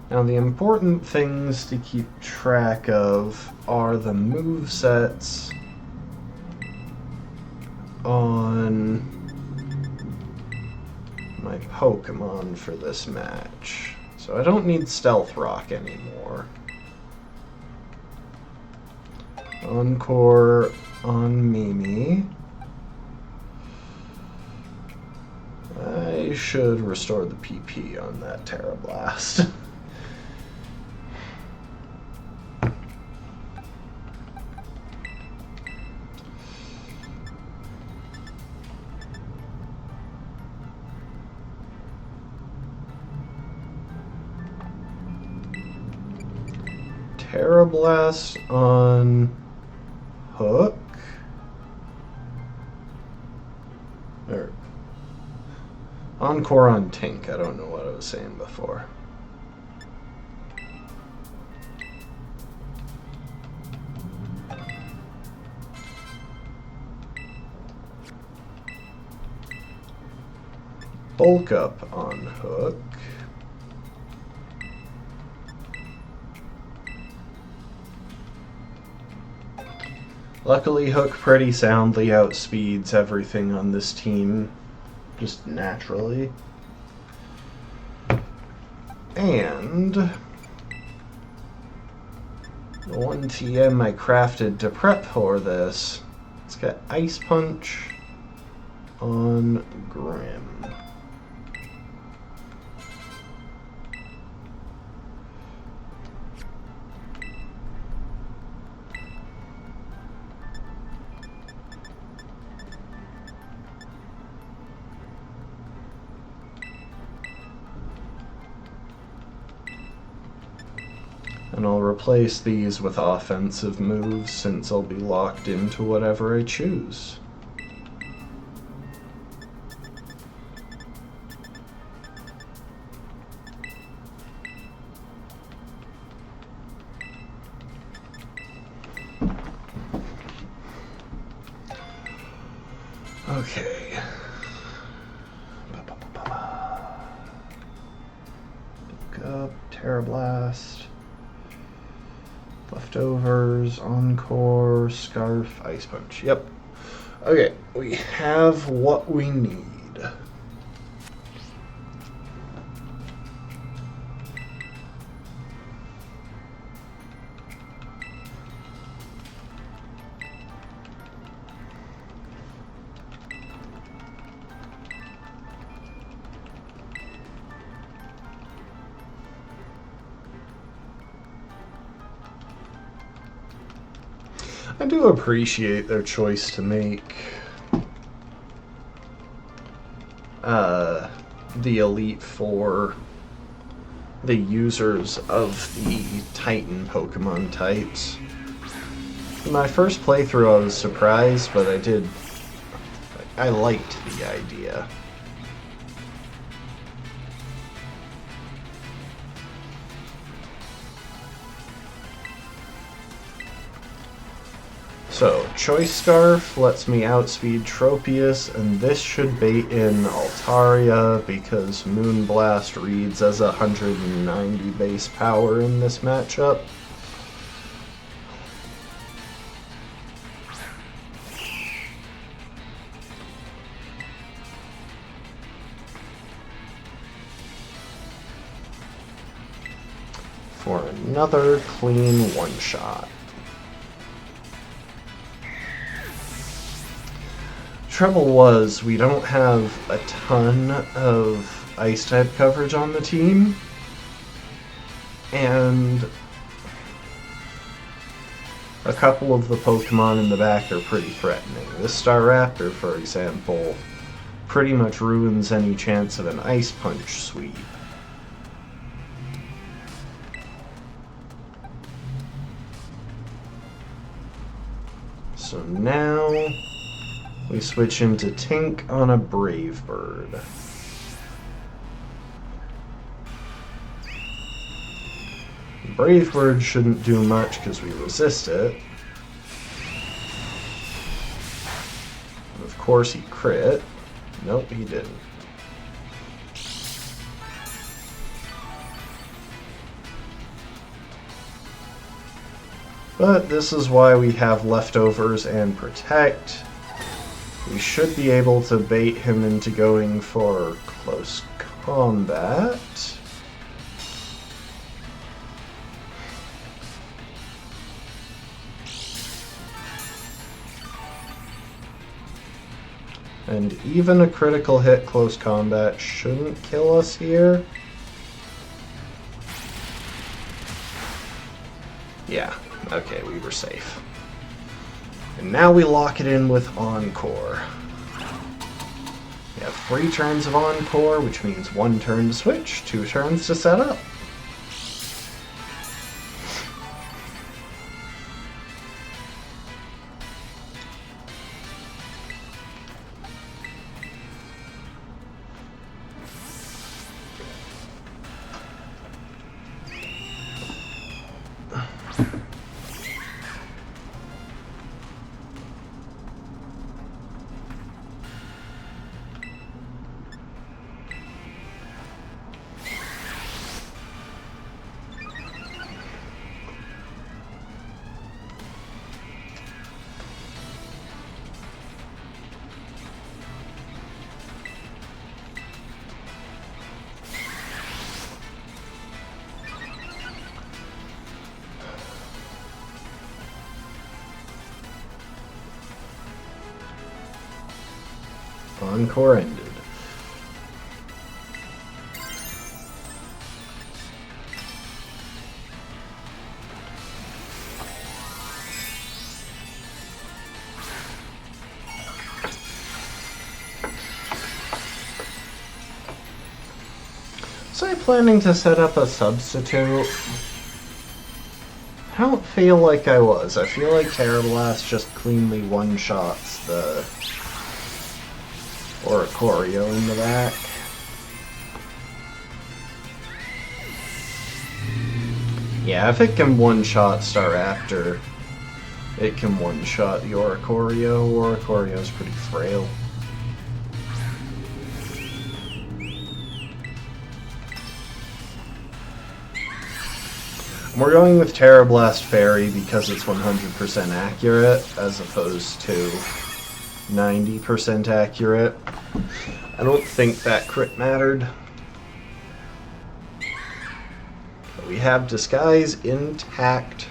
Now the important things to keep track of are the movesets on my Pokemon for this match. So I don't need Stealth Rock anymore. Encore on Mimi. I should restore the PP on that Terra Blast. Terra Blast on Hook. Or Encore on Tink. I don't know what I was saying before. Bulk Up on Hook. Luckily, Hook pretty soundly outspeeds everything on this team, just naturally. And the one TM I crafted to prep for this, it's got Ice Punch on Grim. And I'll replace these with offensive moves since I'll be locked into whatever I choose. Okay. Look up, Terra Blast. Leftovers, Encore, Scarf, Ice Punch. Yep. Okay, we have what we need. I do appreciate their choice to make the Elite Four the users of the Titan Pokemon types. In my first playthrough I was surprised, but I liked the idea. So, Choice Scarf lets me outspeed Tropius, and this should bait in Altaria because Moonblast reads as 190 base power in this matchup. For another clean one-shot. Trouble was, we don't have a ton of Ice-type coverage on the team, and a couple of the Pokemon in the back are pretty threatening. This Staraptor, for example, pretty much ruins any chance of an Ice Punch sweep. So now we switch into Tink on a Brave Bird. Brave Bird shouldn't do much because we resist it. And of course he crit. Nope, he didn't. But this is why we have Leftovers and Protect. We should be able to bait him into going for close combat. And even a critical hit close combat shouldn't kill us here. Yeah, okay, we were safe. And now we lock it in with Encore. We have 3 turns of Encore, which means 1 turn to switch, 2 turns to set up. Encore ended. Was I planning to set up a substitute? I don't feel like I was. I feel like Terrablast just cleanly one-shots the Oricorio in the back. Yeah, if it can one-shot Staraptor, it can one-shot the Oricorio. Oricorio's pretty frail. We're going with Terrablast Fairy because it's 100% accurate as opposed to 90% accurate. I don't think that crit mattered. But we have Disguise intact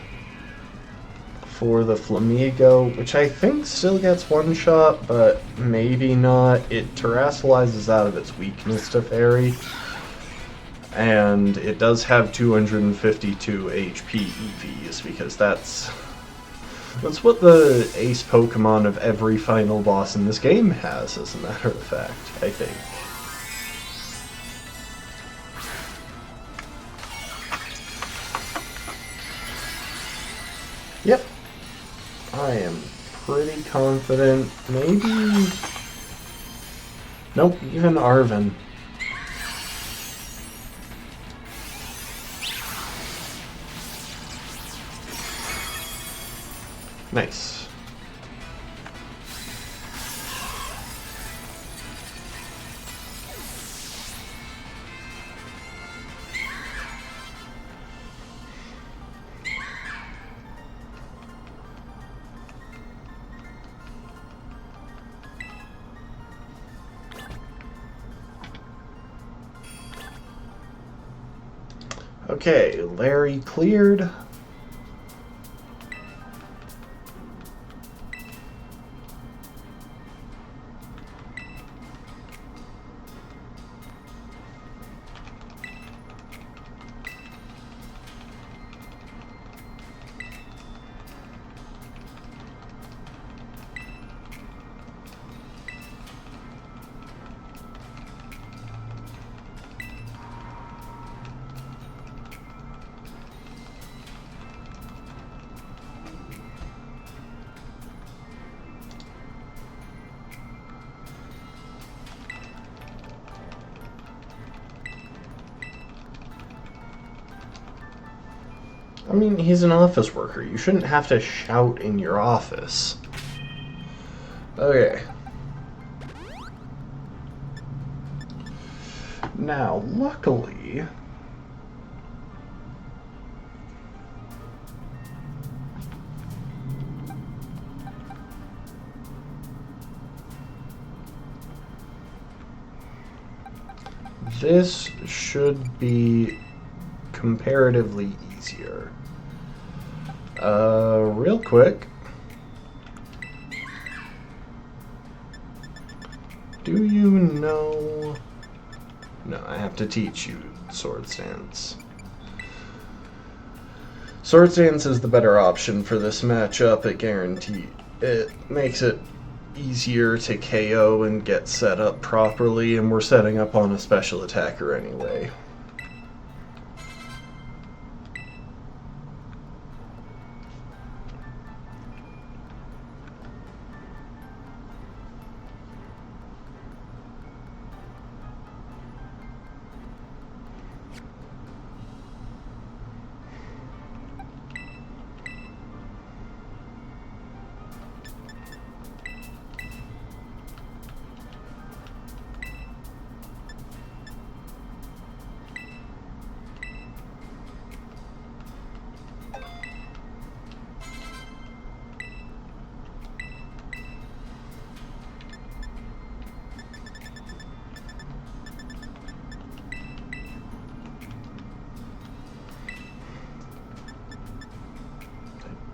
for the Flamigo, which I think still gets one shot, but maybe not. It terrestrializes out of its weakness to Fairy. And it does have 252 HP EVs, because that's what the ace Pokemon of every final boss in this game has, as a matter of fact, I think. Yep. I am pretty confident. Maybe... Nope, even Arven. Nice. Okay, Larry cleared. I mean, he's an office worker. You shouldn't have to shout in your office. Okay. Now, luckily... this should be comparatively easier. Real quick. Do you know... No, I have to teach you Sword Stance. Sword Stance is the better option for this matchup, it makes it easier to KO and get set up properly, and we're setting up on a special attacker anyway.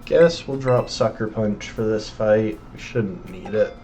Guess we'll drop Sucker Punch for this fight. We shouldn't need it.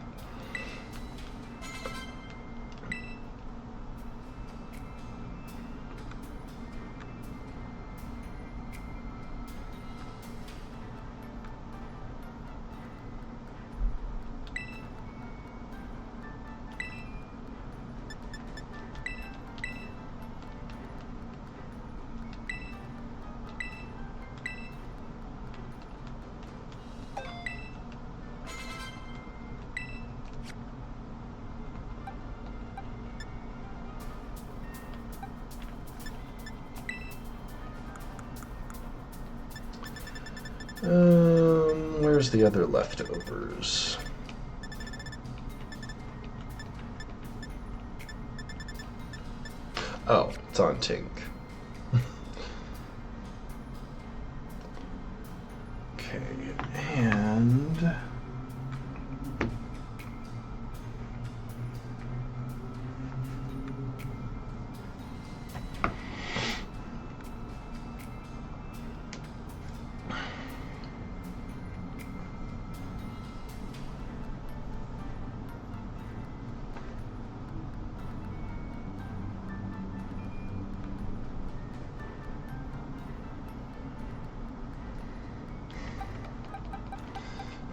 where's the other leftovers? Oh, it's on Tink. Okay, and...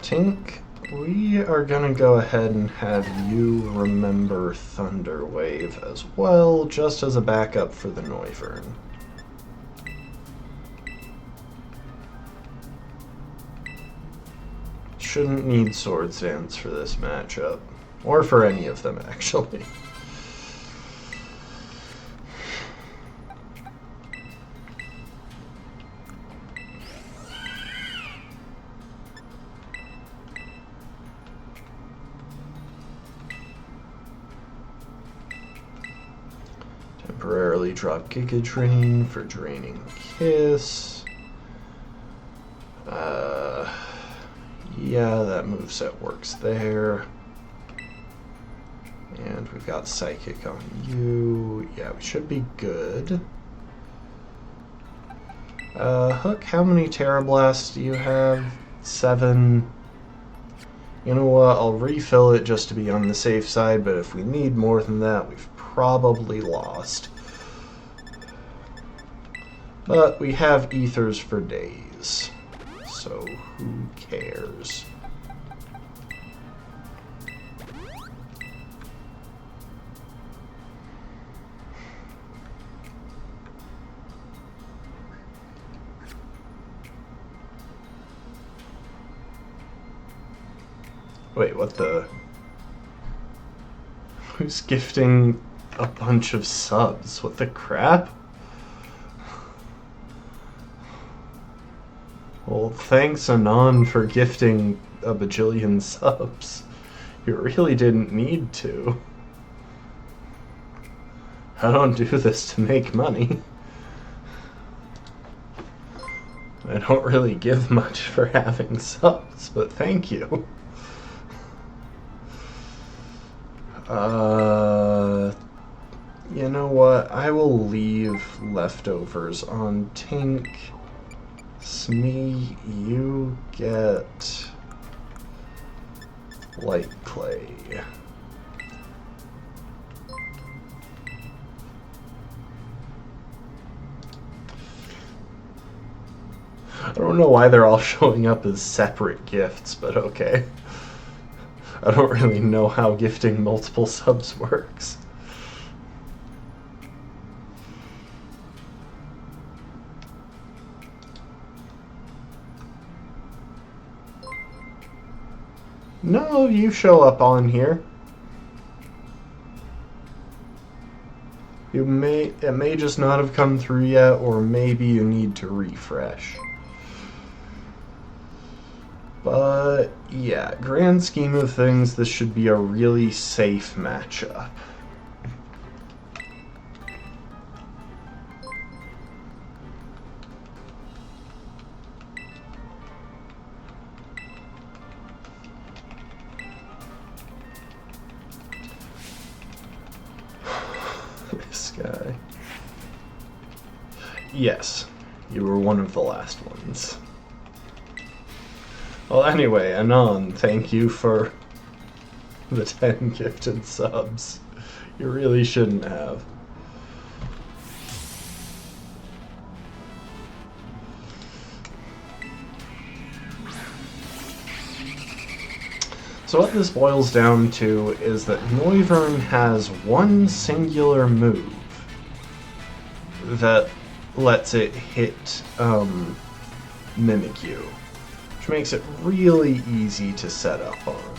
Tink, we are gonna go ahead and have you remember Thunder Wave as well, just as a backup for the Noivern. Shouldn't need Swords Dance for this matchup, or for any of them actually. Temporarily drop Giga Drain for Draining Kiss. Yeah, that moveset works there. And we've got Psychic on you. Yeah, we should be good. Hook, how many Terra Blasts do you have? 7. You know what, I'll refill it just to be on the safe side, but if we need more than that, we've probably lost. But we have Ethers for days, so who cares? Wait, what the? Who's gifting a bunch of subs? What the crap? Well, thanks Anon for gifting a bajillion subs. You really didn't need to. I don't do this to make money. I don't really give much for having subs, but thank you. You know what? I will leave leftovers on Tink. Smee, you get Light Clay. I don't know why they're all showing up as separate gifts, but okay. I don't really know how gifting multiple subs works. No, you show up on here. It may just not have come through yet, or maybe you need to refresh. But yeah, grand scheme of things, this should be a really safe matchup. This guy. Yes, you were one of the last ones. Well, anyway, Anon, thank you for the 10 gifted subs. You really shouldn't have. So what this boils down to is that Noivern has one singular move that lets it hit Mimikyu, which makes it really easy to set up on.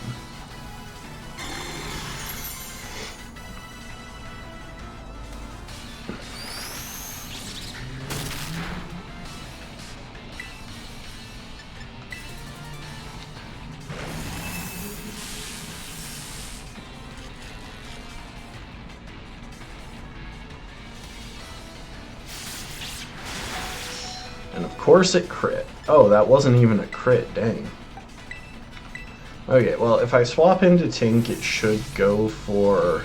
And of course it crit. Oh, that wasn't even a crit, dang. Okay, well, if I swap into Tink, it should go for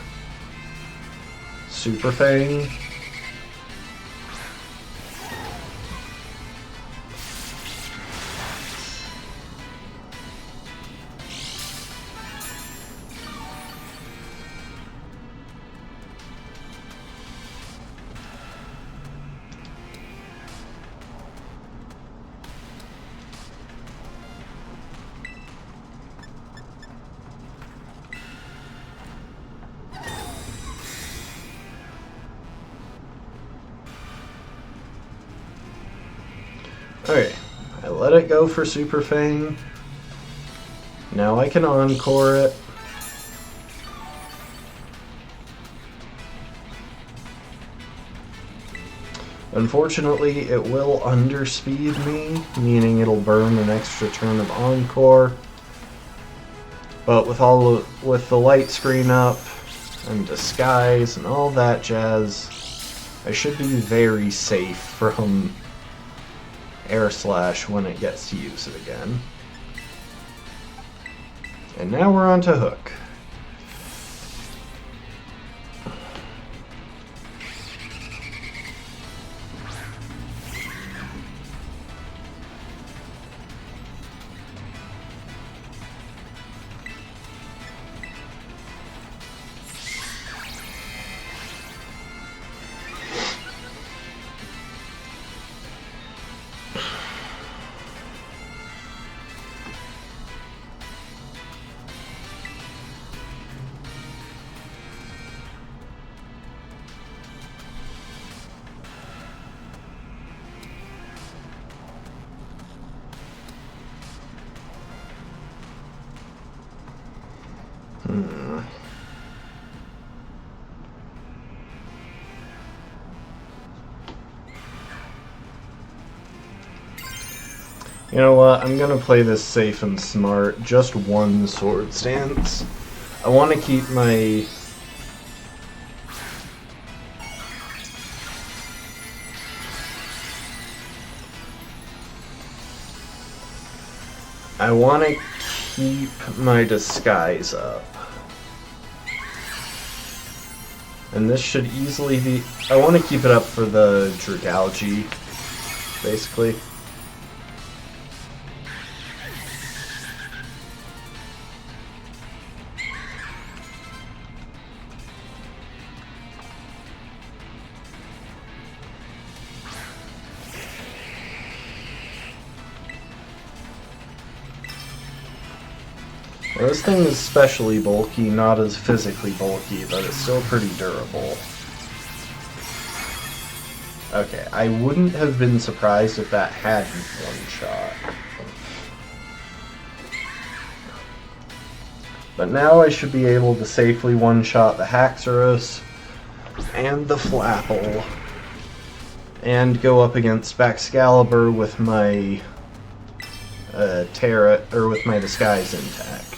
Super Fang. Okay, I let it go for Super Fang. Now I can Encore it. Unfortunately, it will underspeed me, meaning it'll burn an extra turn of Encore. But with the light screen up and Disguise and all that jazz, I should be very safe from Air Slash when it gets to use it again. And now we're on to Hook. You know what, I'm gonna play this safe and smart. Just one Sword Stance. I want to keep my... I want to keep my Disguise up. And this should easily be... I want to keep it up for the Dragalge, basically. Now, this thing is especially bulky, not as physically bulky, but it's still pretty durable. Okay, I wouldn't have been surprised if that hadn't one-shot. But now I should be able to safely one-shot the Haxorus and the Flapple, and go up against Baxcalibur with my with my Disguise intact.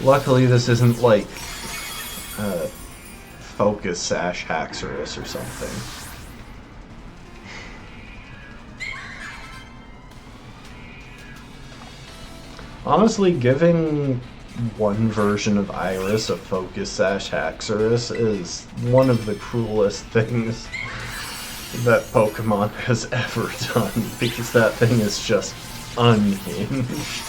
Luckily, this isn't like Focus Sash Haxorus or something. Honestly, giving one version of Iris a Focus Sash Haxorus is one of the cruelest things that Pokemon has ever done, because that thing is just unhinged.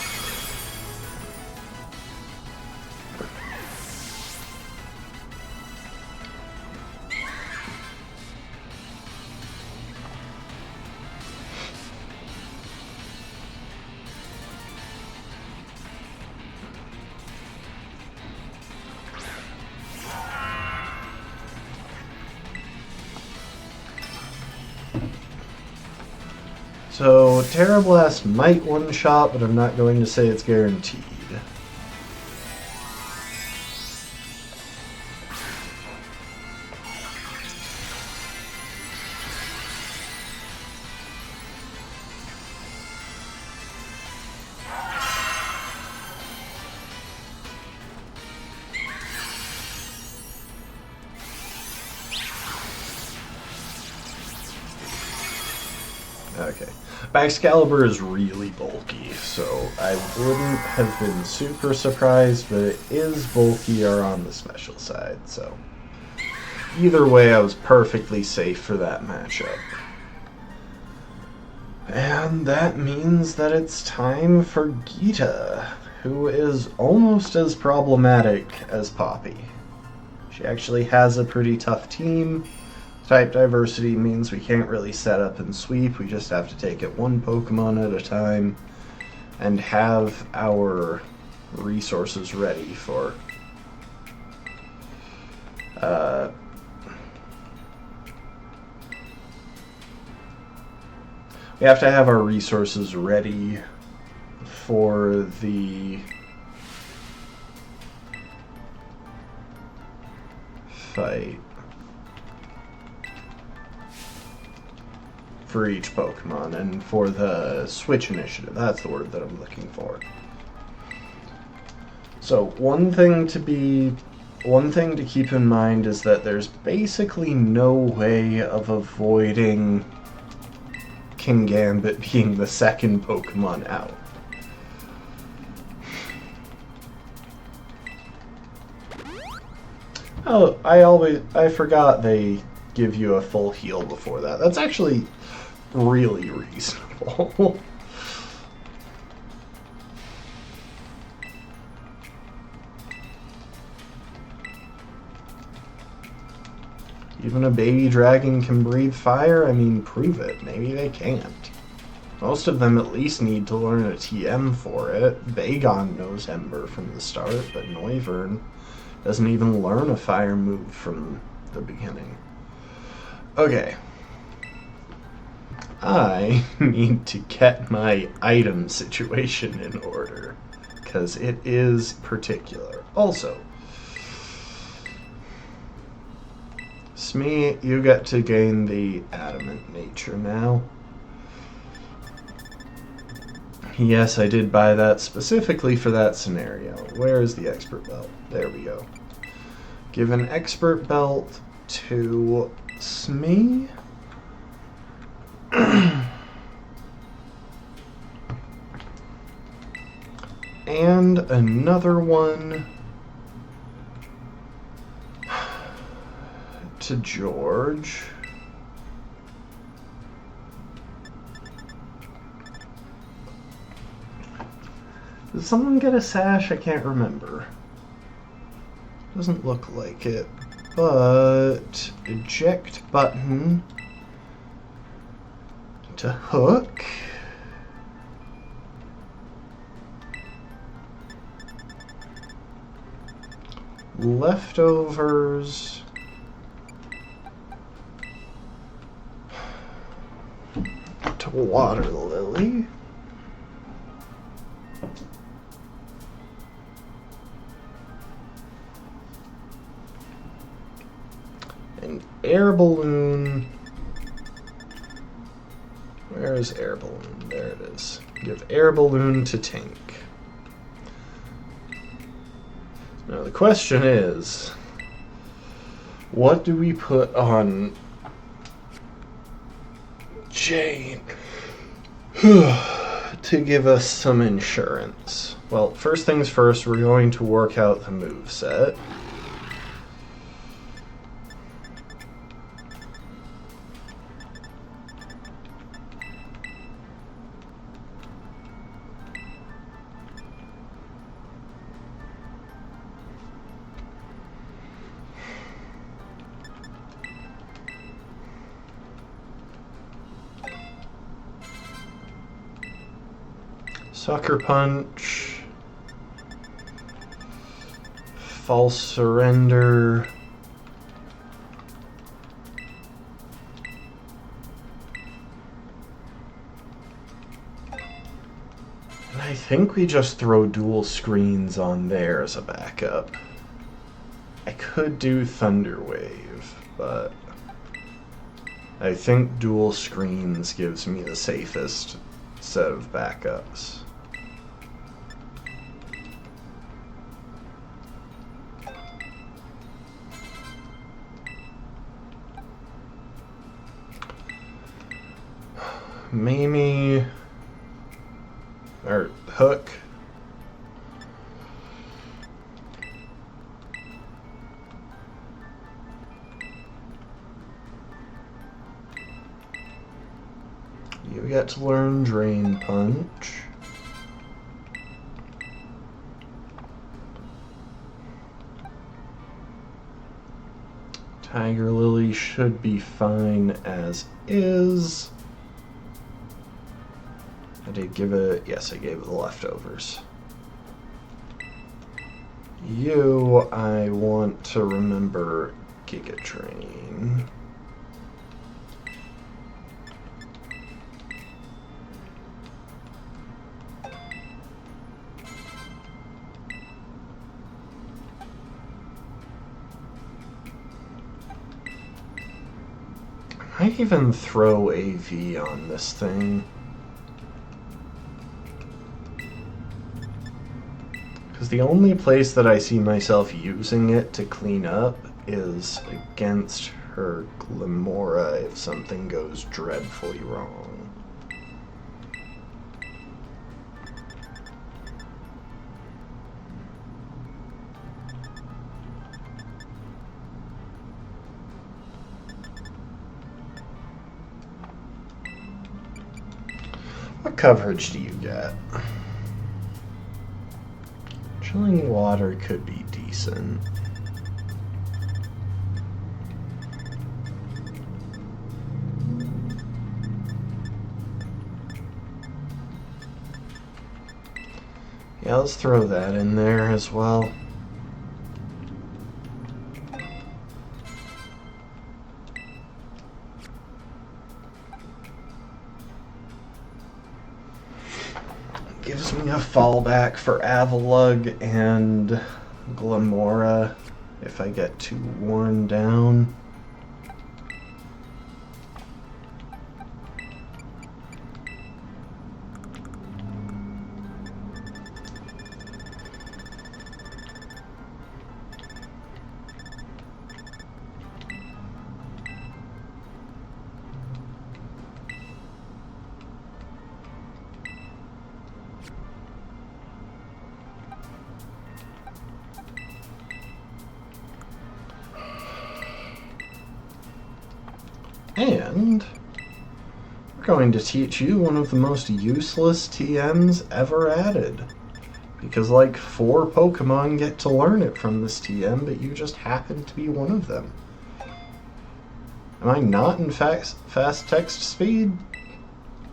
So, Terra Blast might one-shot, but I'm not going to say it's guaranteed. Okay. Excalibur is really bulky, so I wouldn't have been super surprised, but it is bulkier on the special side, so either way I was perfectly safe for that matchup. And that means that it's time for Geeta, who is almost as problematic as Poppy. She actually has a pretty tough team. Type diversity means we can't really set up and sweep, we just have to take it one Pokemon at a time and have our resources ready for we have to have our resources ready for the fight for each Pokemon and for the Switch initiative. That's the word that I'm looking for. So one thing to keep in mind is that there's basically no way of avoiding Kingambit being the second Pokemon out. Oh, I forgot they give you a full heal before that. That's actually really reasonable. Even a baby dragon can breathe fire? I mean, prove it. Maybe they can't. Most of them at least need to learn a TM for it. Bagon knows Ember from the start, but Noivern doesn't even learn a fire move from the beginning. Okay. I need to get my item situation in order, because it is particular. Also, Smee, you get to gain the adamant nature now. Yes, I did buy that specifically for that scenario. Where is the expert belt? There we go. Give an expert belt to Smee. And another one to George. Did someone get a sash? I can't remember. Doesn't look like it. But eject button to Hook. Leftovers to Water Lily. An air balloon. Where is air balloon? There it is. Give air balloon to Tink. Now the question is, what do we put on Jane to give us some insurance? Well, first things first, we're going to work out the moveset. Sucker Punch, False Surrender, and I think we just throw dual screens on there as a backup. I could do Thunder Wave, but I think dual screens gives me the safest set of backups. Mimi, or Hook. You get to learn Drain Punch. Tiger Lily should be fine as is. I did give it, yes, I gave it the leftovers. You, I want to remember Giga Train. I might even throw AV on this thing. Because the only place that I see myself using it to clean up is against her Glimora if something goes dreadfully wrong. What coverage do you get? Chilling Water could be decent. Yeah, let's throw that in there as well. Gives me a fallback for Avalugg and Glimora if I get too worn down. And we're going to teach you one of the most useless TMs ever added. Because like 4 Pokemon get to learn it from this TM, but you just happen to be one of them. Am I not in fast text speed?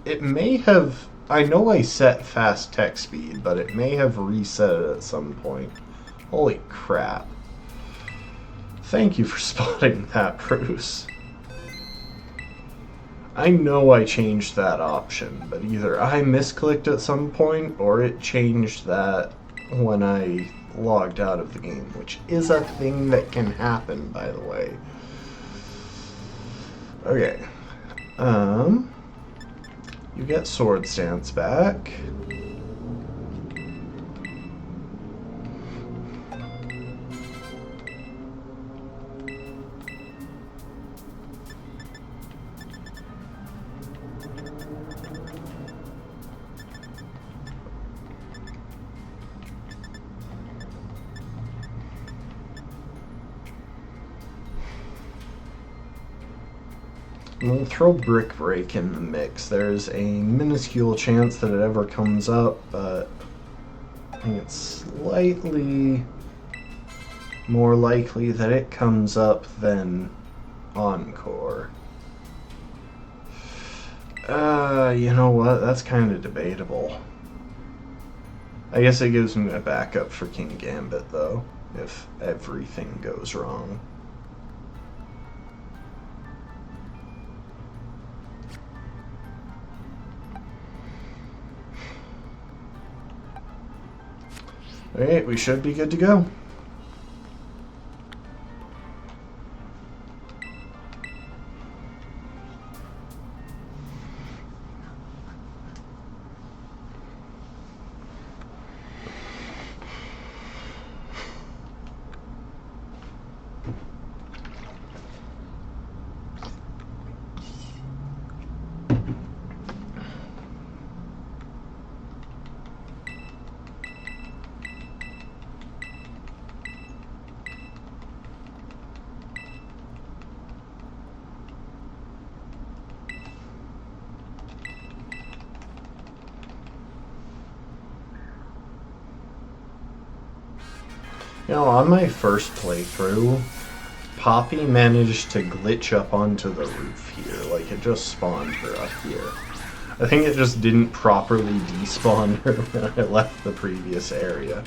It may have... I know I set fast text speed, but it may have reset it at some point. Holy crap. Thank you for spotting that, Bruce. I know I changed that option, but either I misclicked at some point or it changed that when I logged out of the game, which is a thing that can happen, by the way. Okay. You get Sword Stance back. We'll throw Brick Break in the mix. There's a minuscule chance that it ever comes up, but I think it's slightly more likely that it comes up than Encore. You know what? That's kind of debatable. I guess it gives me a backup for King Gambit, though, if everything goes wrong. Alright, we should be good to go. You know, on my first playthrough, Poppy managed to glitch up onto the roof here. Like, it just spawned her up here. I think it just didn't properly despawn her when I left the previous area.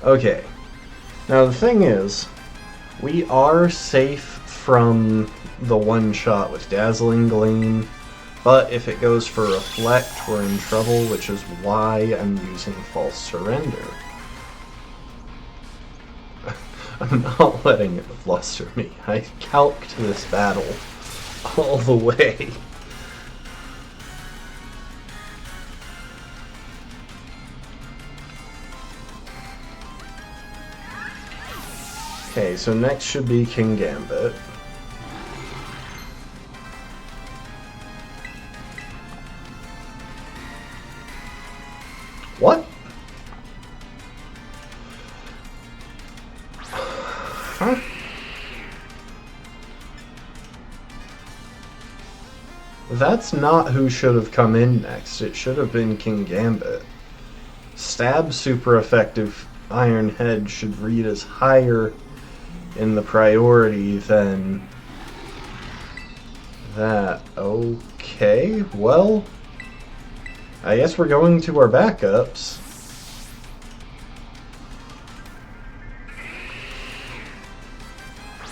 Okay. Now the thing is, we are safe from the one shot with Dazzling Gleam, but if it goes for Reflect, we're in trouble, which is why I'm using False Surrender. I'm not letting it fluster me. I calced this battle all the way. Okay, so next should be King Gambit. What? Huh? That's not who should have come in next. It should have been King Gambit. Stab super effective Iron Head should read as higher in the priority than that. Okay, well, I guess we're going to our backups.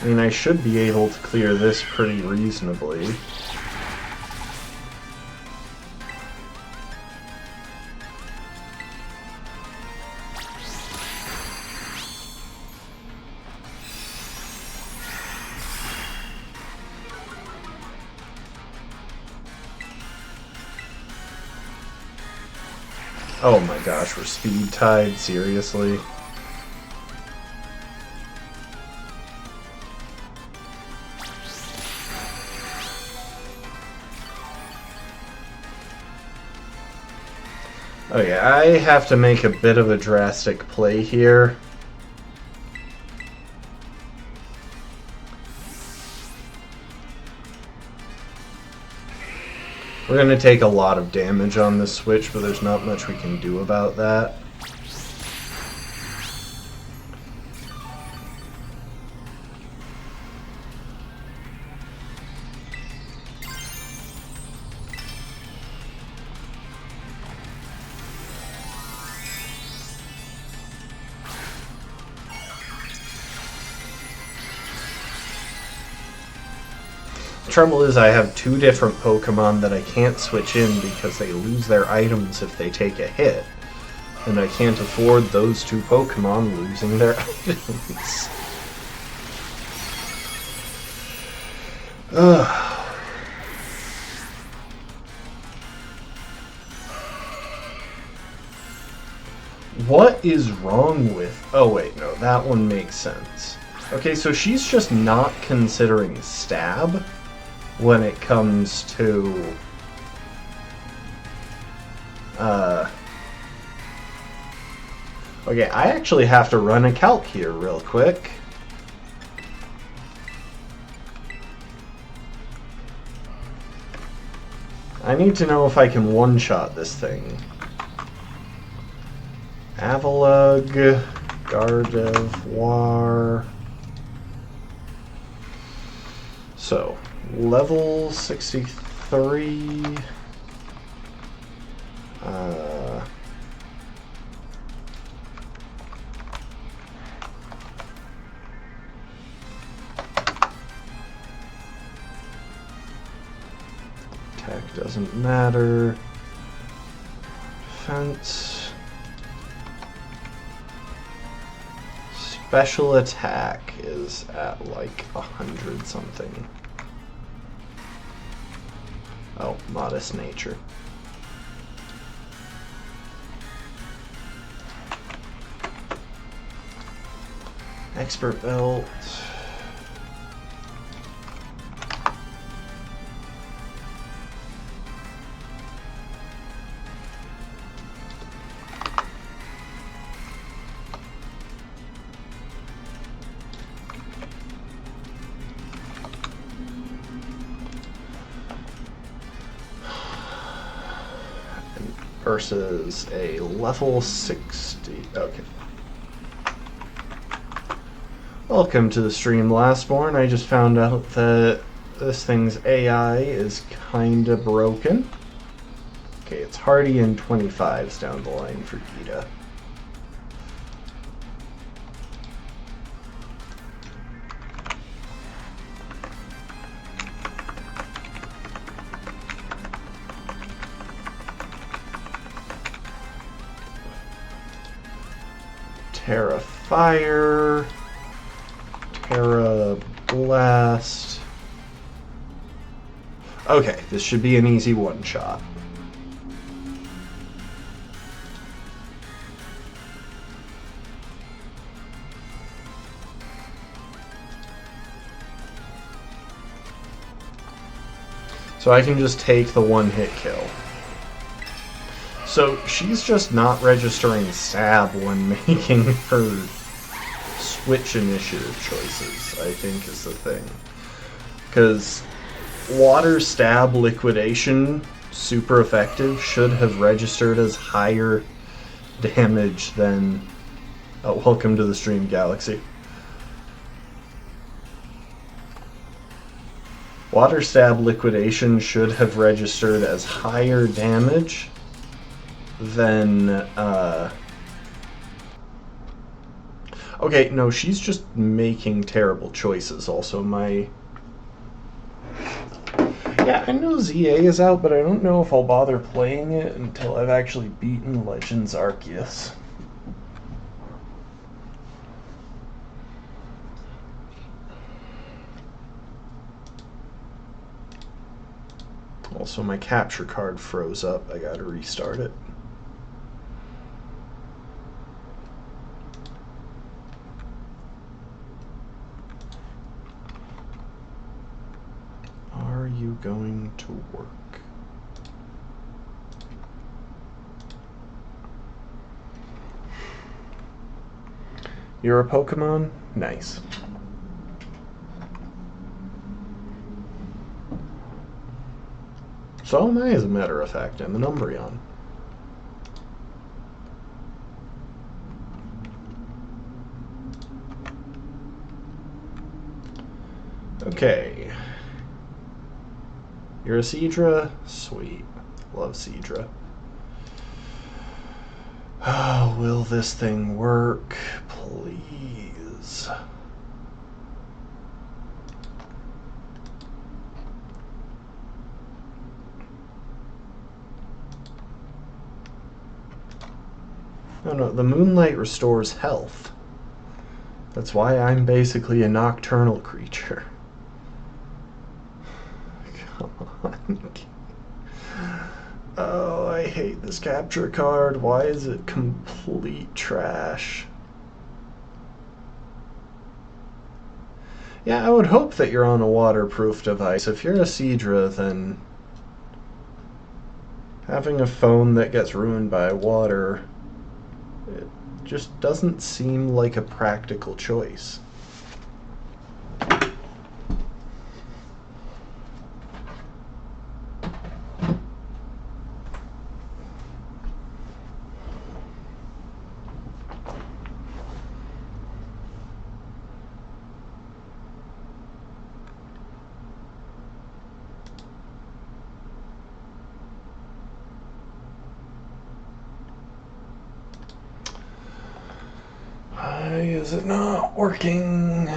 I mean, I should be able to clear this pretty reasonably. Oh my gosh, we're speed tied? Seriously? Okay, I have to make a bit of a drastic play here. We're going to take a lot of damage on this switch, but there's not much we can do about that. The trouble is I have two different Pokemon that I can't switch in because they lose their items if they take a hit. And I can't afford those two Pokemon losing their items. Ugh. What is wrong with... Oh wait, no, that one makes sense. Okay, so she's just not considering Stab when it comes to okay, I actually have to run a calc here real quick. I need to know if I can one-shot this thing. Avalugg, Gardevoir. So, level 63. Attack doesn't matter. Defense. Special attack is at like 100 something. Oh, modest nature. Expert belt. versus a level 60. Okay. Welcome to the stream, Lastborn. I just found out that this thing's AI is kinda broken. Okay, it's Hardy and 25s down the line for Gita. Terra Fire, Terra Blast. Okay, this should be an easy one-shot. So I can just take the one-hit kill. So she's just not registering stab when making her switch initiative choices, I think is the thing. Because water stab liquidation, super effective, should have registered as higher damage than... Oh, welcome to the stream, Galaxy. Water stab liquidation should have registered as higher damage than, Okay, no, she's just making terrible choices. Also, Yeah, I know ZA is out, but I don't know if I'll bother playing it until I've actually beaten Legends Arceus. Also, my capture card froze up. I gotta restart it. Are you going to work? You're a Pokemon? Nice. So am I, as a matter of fact. I'm an Umbreon. Okay. You're a Seadra? Sweet. Love Seadra. Oh, will this thing work? Please. Oh no, the moonlight restores health. That's why I'm basically a nocturnal creature. Come on. Oh, I hate this capture card. Why is it complete trash? Yeah, I would hope that you're on a waterproof device. If you're a Seadra, then having a phone that gets ruined by water, it just doesn't seem like a practical choice. Why is it not working?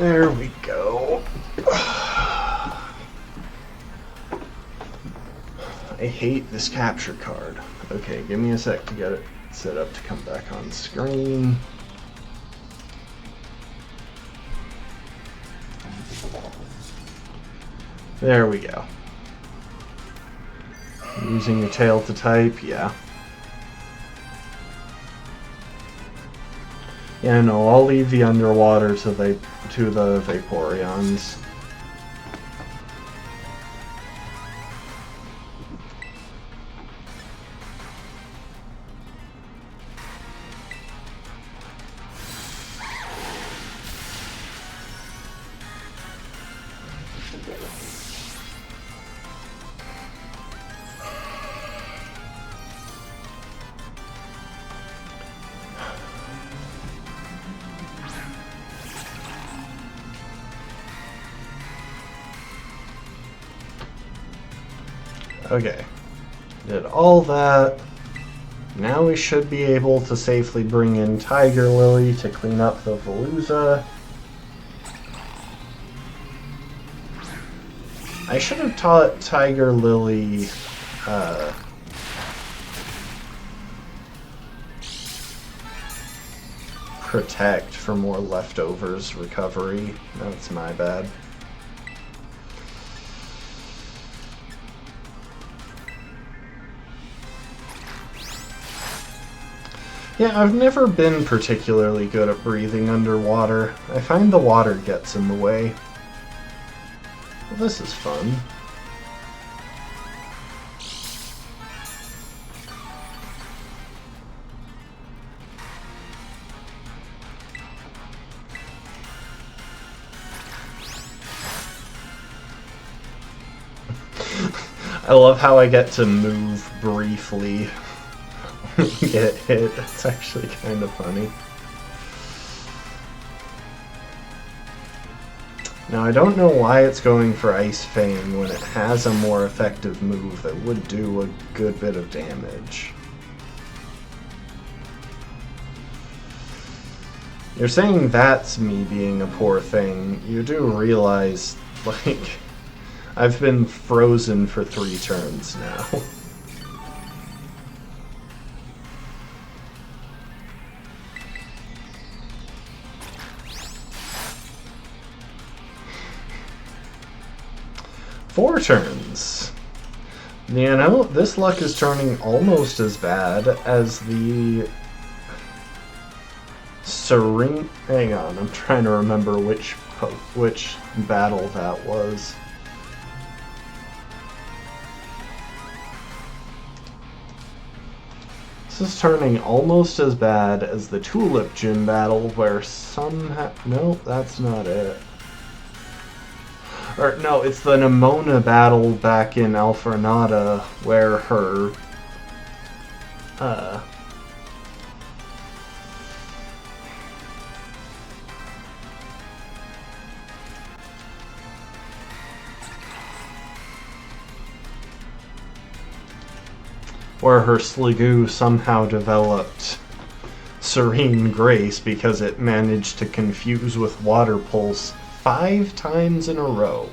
There we go. I hate this capture card. Okay, give me a sec to get it set up to come back on screen. There we go. Using your tail to type, yeah. Yeah, no, I'll leave the underwater to the Vaporeons. Okay, did all that. Now we should be able to safely bring in Tiger Lily to clean up the Veluza. I should have taught Tiger Lily Protect for more leftovers recovery. That's my bad. Yeah, I've never been particularly good at breathing underwater. I find the water gets in the way. Well, this is fun. I love how I get to move briefly. Get hit. It's actually kind of funny. Now I don't know why it's going for Ice Fang when it has a more effective move that would do a good bit of damage. You're saying that's me being a poor thing. You do realize, like, I've been frozen for 3 turns now. Four turns. You know, this luck is turning almost as bad as the Serene. Hang on, I'm trying to remember which battle that was. This is turning almost as bad as the Tulip Gym battle, where somehow... No, that's not it. Or, no, it's the Nemona battle back in Alfornada, where her... where her Sliggoo somehow developed Serene Grace because it managed to confuse with Water Pulse 5 times in a row.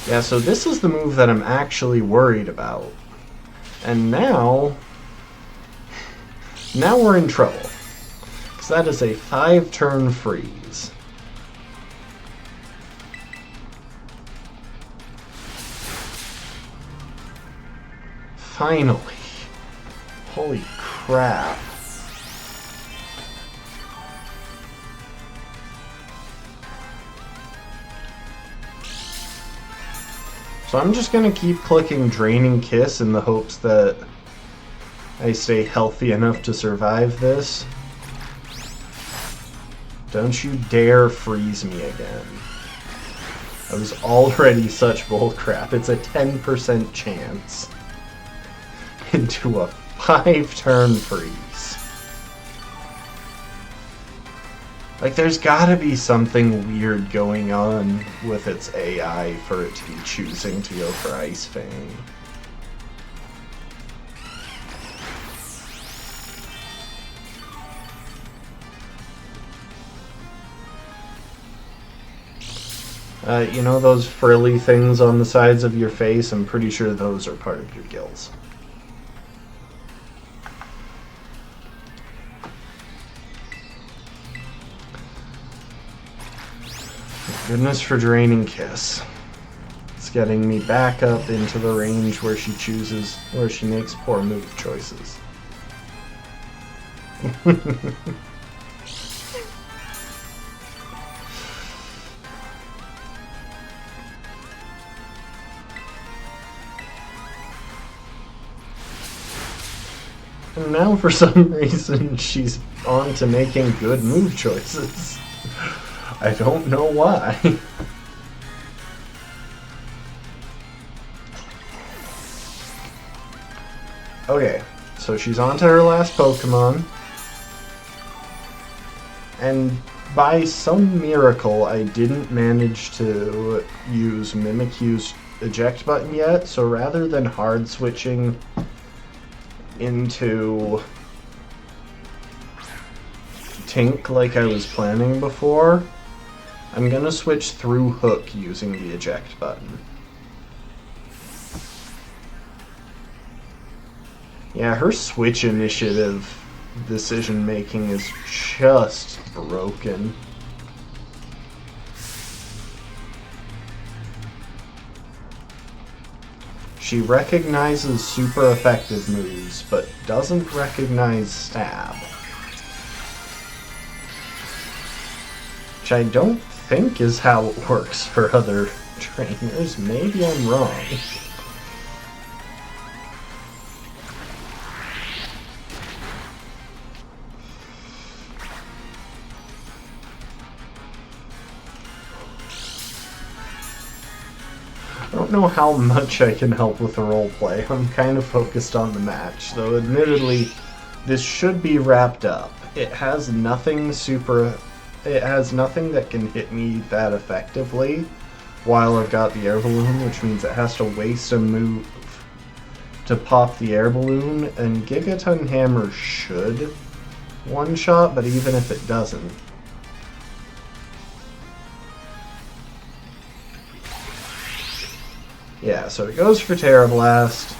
Yeah, so this is the move that I'm actually worried about. And now we're in trouble. Because that is a 5-turn freeze. Finally. Holy crap. So I'm just going to keep clicking Draining Kiss in the hopes that I stay healthy enough to survive this. Don't you dare freeze me again. That was already such bullcrap. It's a 10% chance into a 5-turn freeze. Like, there's gotta be something weird going on with its AI for it to be choosing to go for Ice Fang. You know those frilly things on the sides of your face? I'm pretty sure those are part of your gills. Goodness for Draining Kiss. It's getting me back up into the range where she makes poor move choices. And now for some reason she's on to making good move choices. I don't know why. Okay, so she's on to her last Pokemon. And by some miracle, I didn't manage to use Mimikyu's eject button yet, so rather than hard switching into Tink like I was planning before, I'm gonna switch through Hook using the eject button. Yeah, her switch initiative decision making is just broken. She recognizes super effective moves, but doesn't recognize stab. Which I don't think is how it works for other trainers. Maybe I'm wrong. I don't know how much I can help with the roleplay. I'm kind of focused on the match, though admittedly, this should be wrapped up. It has nothing that can hit me that effectively while I've got the air balloon, which means it has to waste a move to pop the air balloon, and Gigaton Hammer should one-shot, but even if it doesn't, yeah, so it goes for Terra Blast.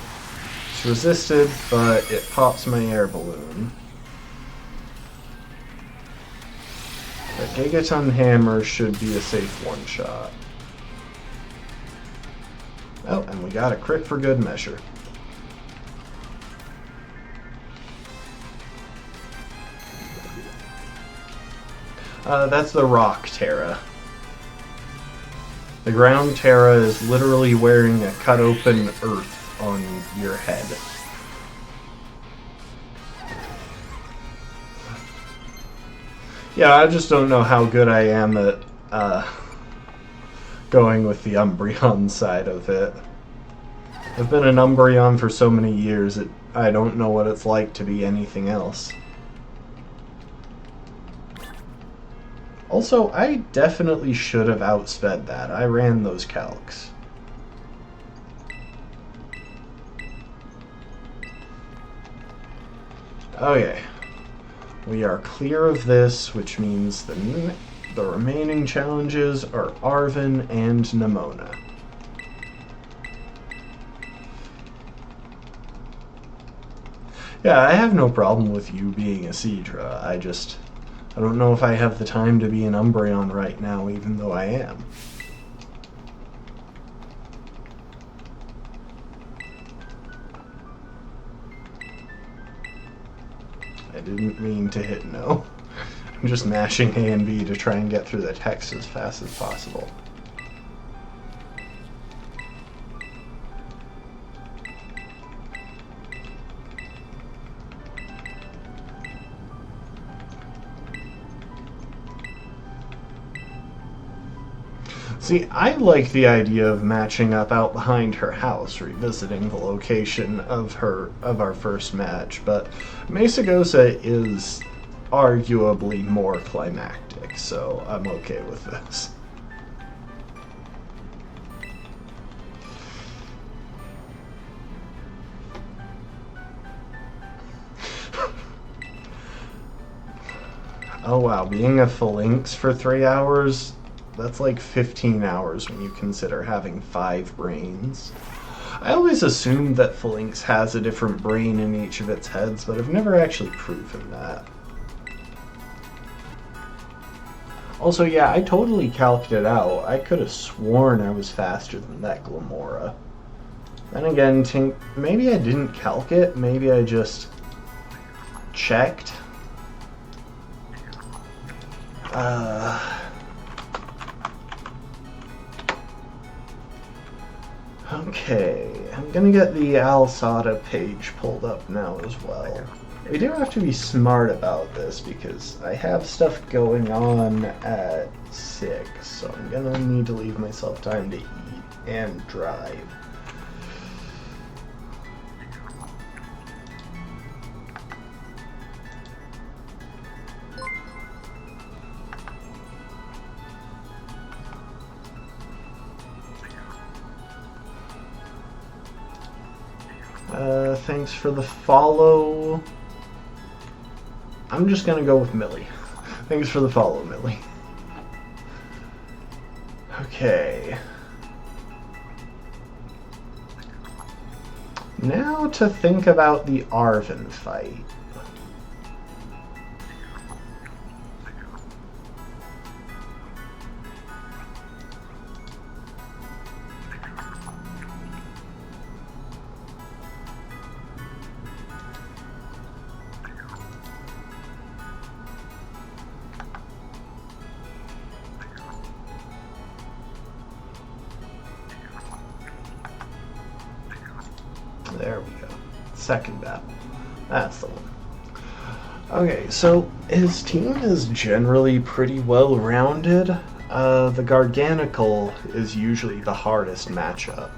It's resisted, but it pops my air balloon. The Gigaton Hammer should be a safe one-shot. Oh, and we got a crit for good measure. That's the Rock Terra. The ground Terra is literally wearing a cut open earth on your head. Yeah, I just don't know how good I am at going with the Umbreon side of it. I've been an Umbreon for so many years, I don't know what it's like to be anything else. Also, I definitely should have outsped that. I ran those calcs. Okay. We are clear of this, which means the remaining challenges are Arven and Nemona. Yeah, I have no problem with you being a Seadra. I don't know if I have the time to be an Umbreon right now, even though I am. I didn't mean to hit no. I'm just mashing A and B to try and get through the text as fast as possible. See, I like the idea of matching up out behind her house, revisiting the location of our first match, but Mesagosa is arguably more climactic, so I'm okay with this. Oh wow, being a Phalanx for 3 hours That's like 15 hours when you consider having 5 brains. I always assumed that Phalanx has a different brain in each of its heads, but I've never actually proven that. Also, yeah, I totally calced it out. I could have sworn I was faster than that Glamora. Then again, maybe I didn't calc it, maybe I just checked. Okay, I'm gonna get the Alsada page pulled up now as well. We do have to be smart about this because I have stuff going on at 6, so I'm gonna need to leave myself time to eat and drive. Thanks for the follow. I'm just gonna go with Millie. Thanks for the follow, Millie. Okay. Now to think about the Arven fight. There we go. Second battle. That's the one. Okay, so his team is generally pretty well rounded. The Garganical is usually the hardest matchup,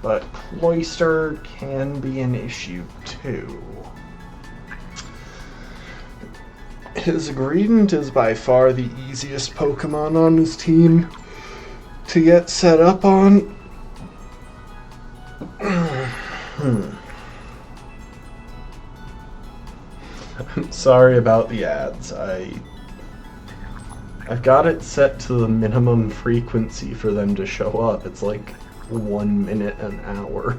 but Cloyster can be an issue too. His Greedent is by far the easiest Pokemon on his team to get set up on. I'm sorry about the ads. I've got it set to the minimum frequency for them to show up. It's like 1 minute an hour.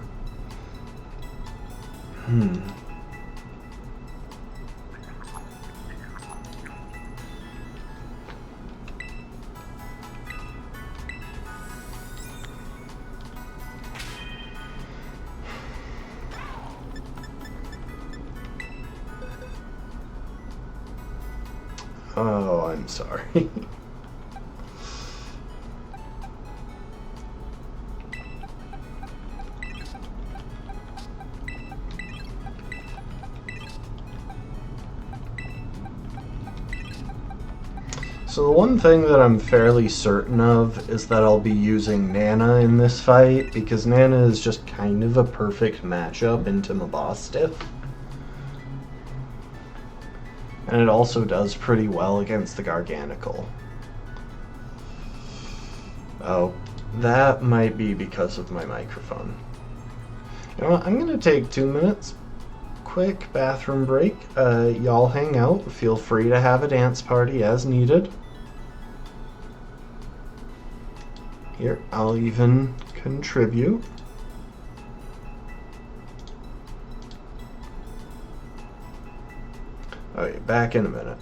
Oh, I'm sorry. So the one thing that I'm fairly certain of is that I'll be using Nana in this fight, because Nana is just kind of a perfect matchup into Mabostiff. And it also does pretty well against the Garganical. Oh, that might be because of my microphone. You know what, I'm going to take 2 minutes. Quick bathroom break. Y'all hang out. Feel free to have a dance party as needed. Here, I'll even contribute. Okay, back in a minute.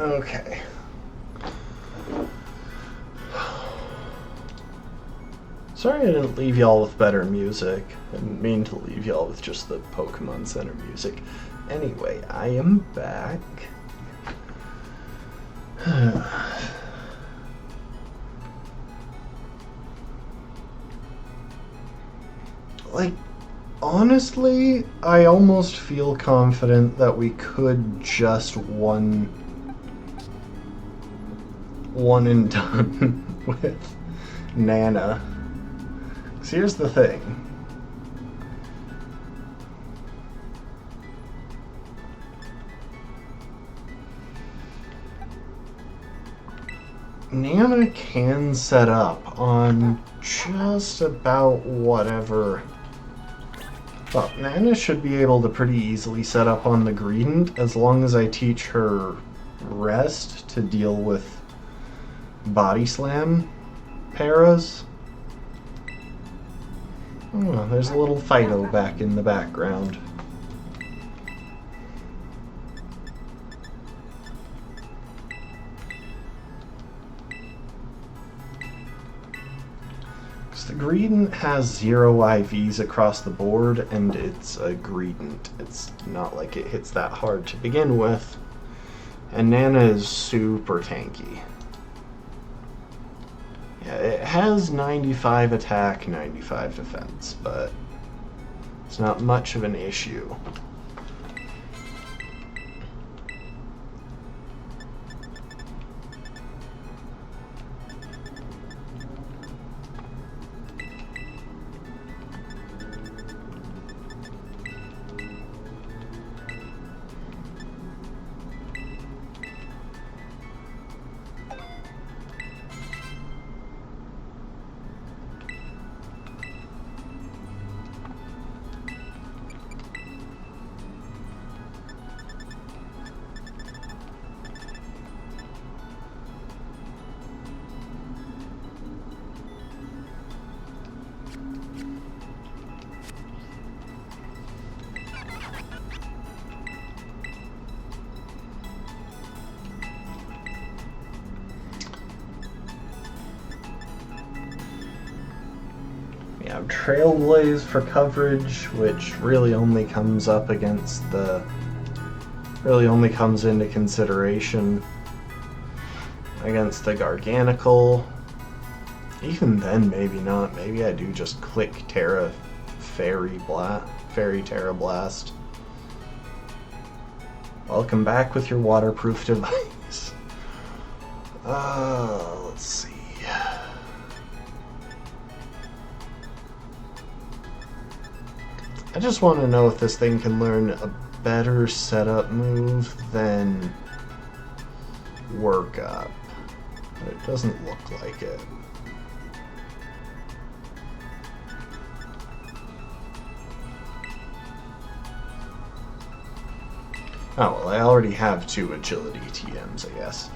Okay. Sorry I didn't leave y'all with better music. I didn't mean to leave y'all with just the Pokemon Center music. Anyway, I am back. Like, honestly, I almost feel confident that we could just one and done with Nana. 'Cause here's the thing. Nana can set up on just about whatever. Well, Nana should be able to pretty easily set up on the Greedent as long as I teach her Rest to deal with Body Slam paras. Oh, there's a little Fido back in the background. The Greedent has 0 IVs across the board, and it's a Greedent. It's not like it hits that hard to begin with. And Nana is super tanky. Yeah, it has 95 attack, 95 defense, but it's not much of an issue. We have Trailblaze for coverage, which really only comes up against the... really only comes into consideration against the Garganical. Even then, maybe not. Maybe I do just click Fairy Terra Blast. Welcome back with your waterproof device. Let's see. I just want to know if this thing can learn a better setup move than Work Up. But it doesn't look like it. Oh, well, I already have 2 agility TMs, I guess.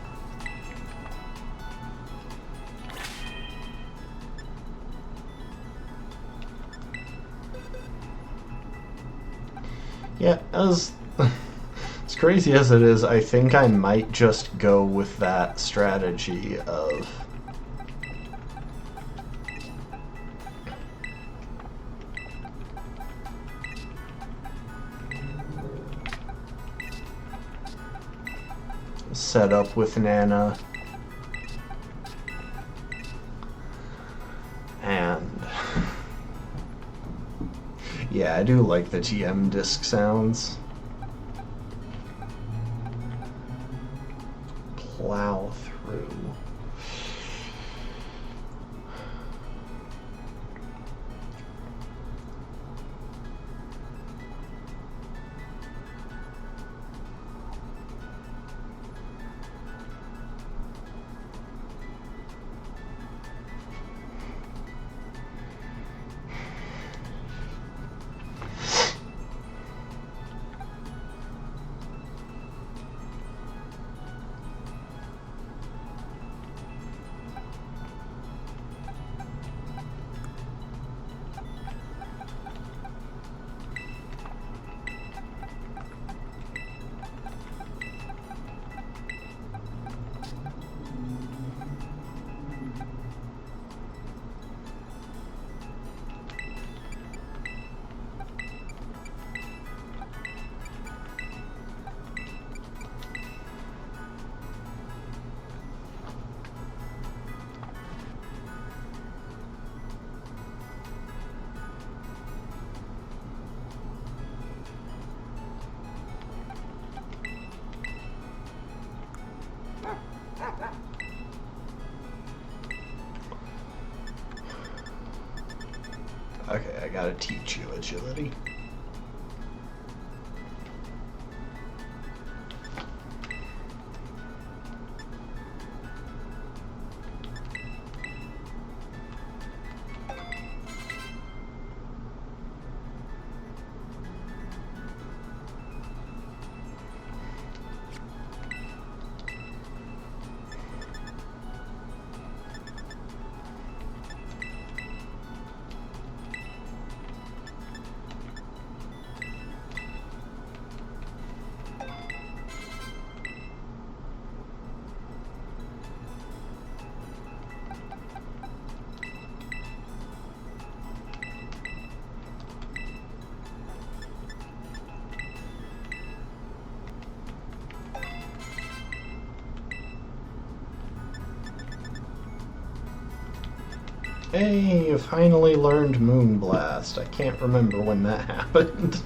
Yeah, as crazy as it is, I think I might just go with that strategy of set up with Nana and yeah, I do like the TM disc sounds. Plow through. gotta teach you agility. Hey, you finally learned Moonblast. I can't remember when that happened.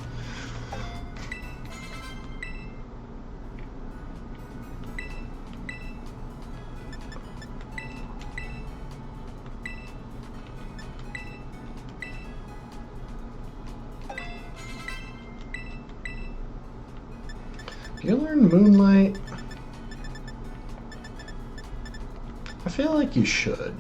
Do you learn Moonlight? I feel like you should.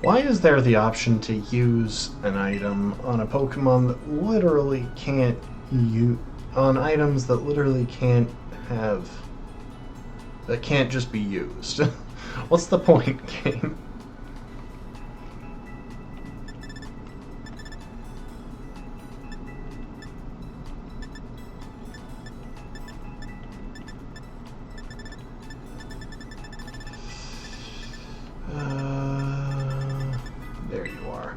Why is there the option to use an item on a Pokemon that literally can't use, on items that literally can't have, that can't just be used? What's the point, game? There you are.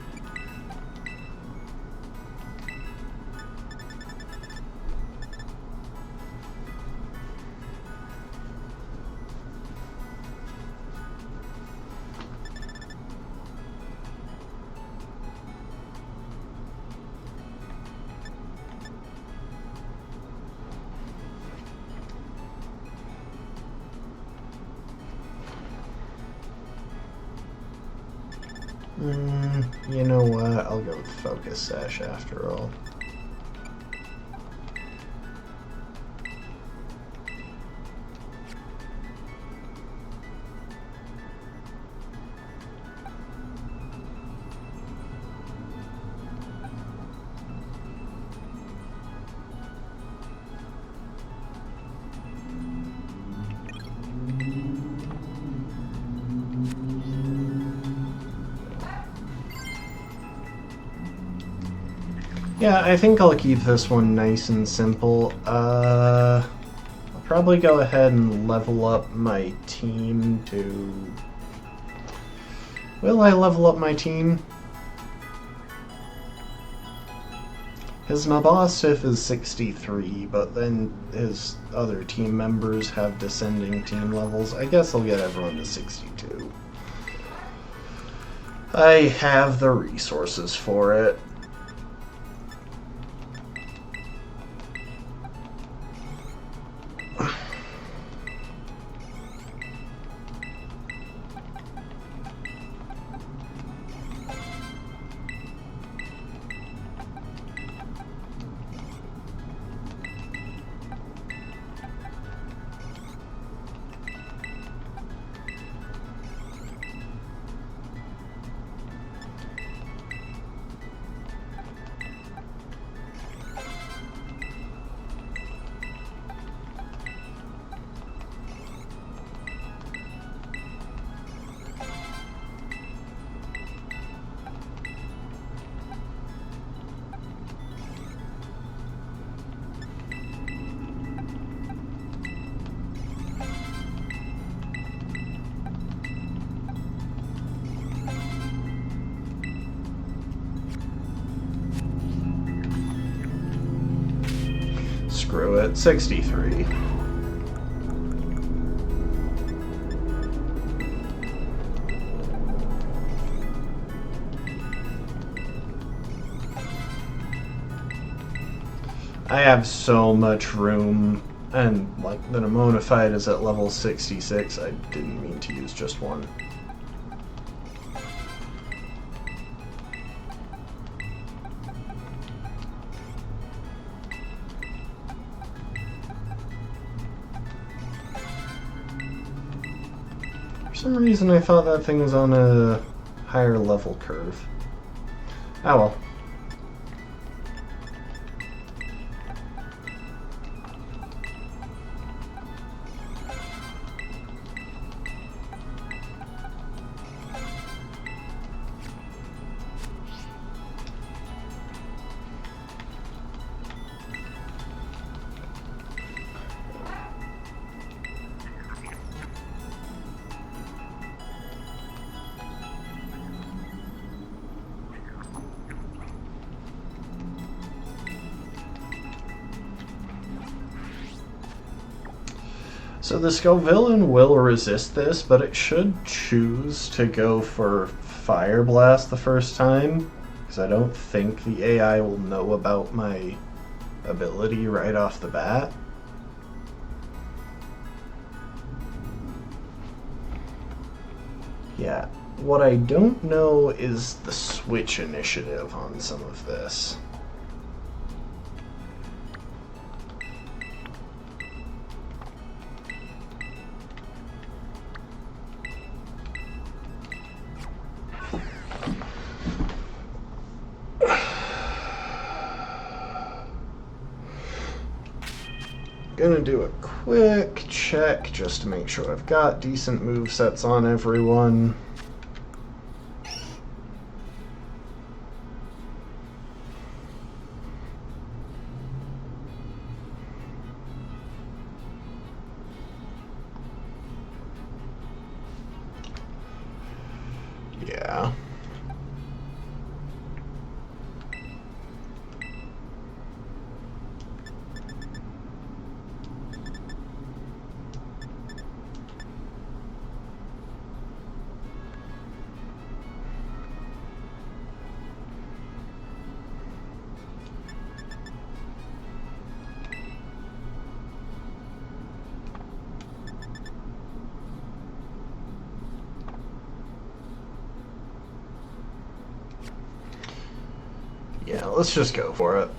You know what? I'll go with Focus Sash after all. Yeah, I think I'll keep this one nice and simple. I'll probably go ahead and level up my team to... Will I level up my team? His Nabosif is 63, but then his other team members have descending team levels. I guess I'll get everyone to 62. I have the resources for it. Screw it, 63. I have so much room, and like the Pneumonified is at level 66. I didn't mean to use just one. For some reason I thought that thing was on a higher level curve. Oh well. So the Scovillain will resist this, but it should choose to go for Fire Blast the first time, because I don't think the AI will know about my ability right off the bat. Yeah, what I don't know is the switch initiative on some of this. Gonna do a quick check just to make sure I've got decent movesets on everyone. Yeah. Yeah, let's just go for it.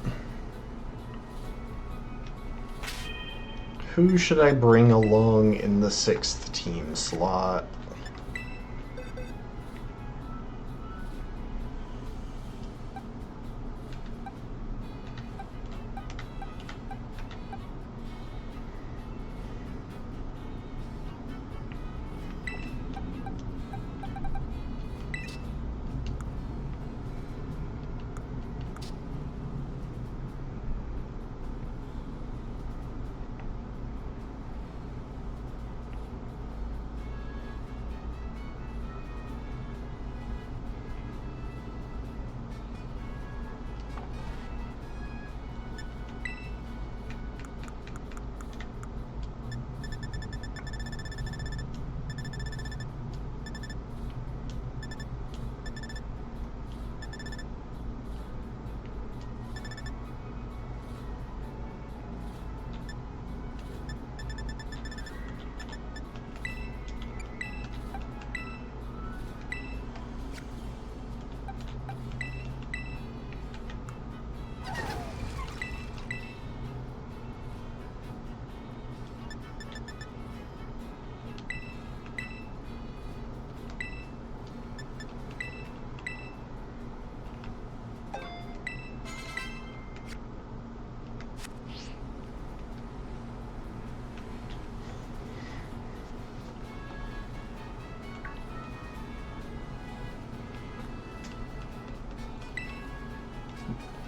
Who should I bring along in the 6th team slot?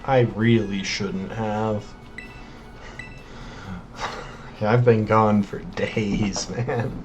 I really shouldn't have. Yeah, I've been gone for days, man.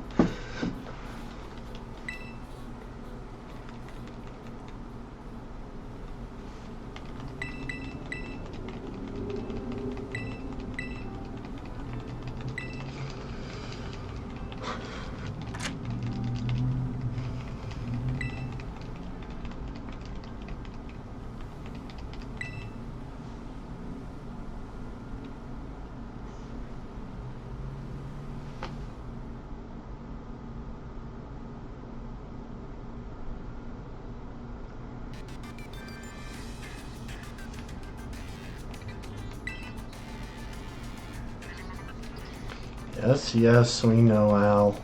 Yes, yes, we know, Al.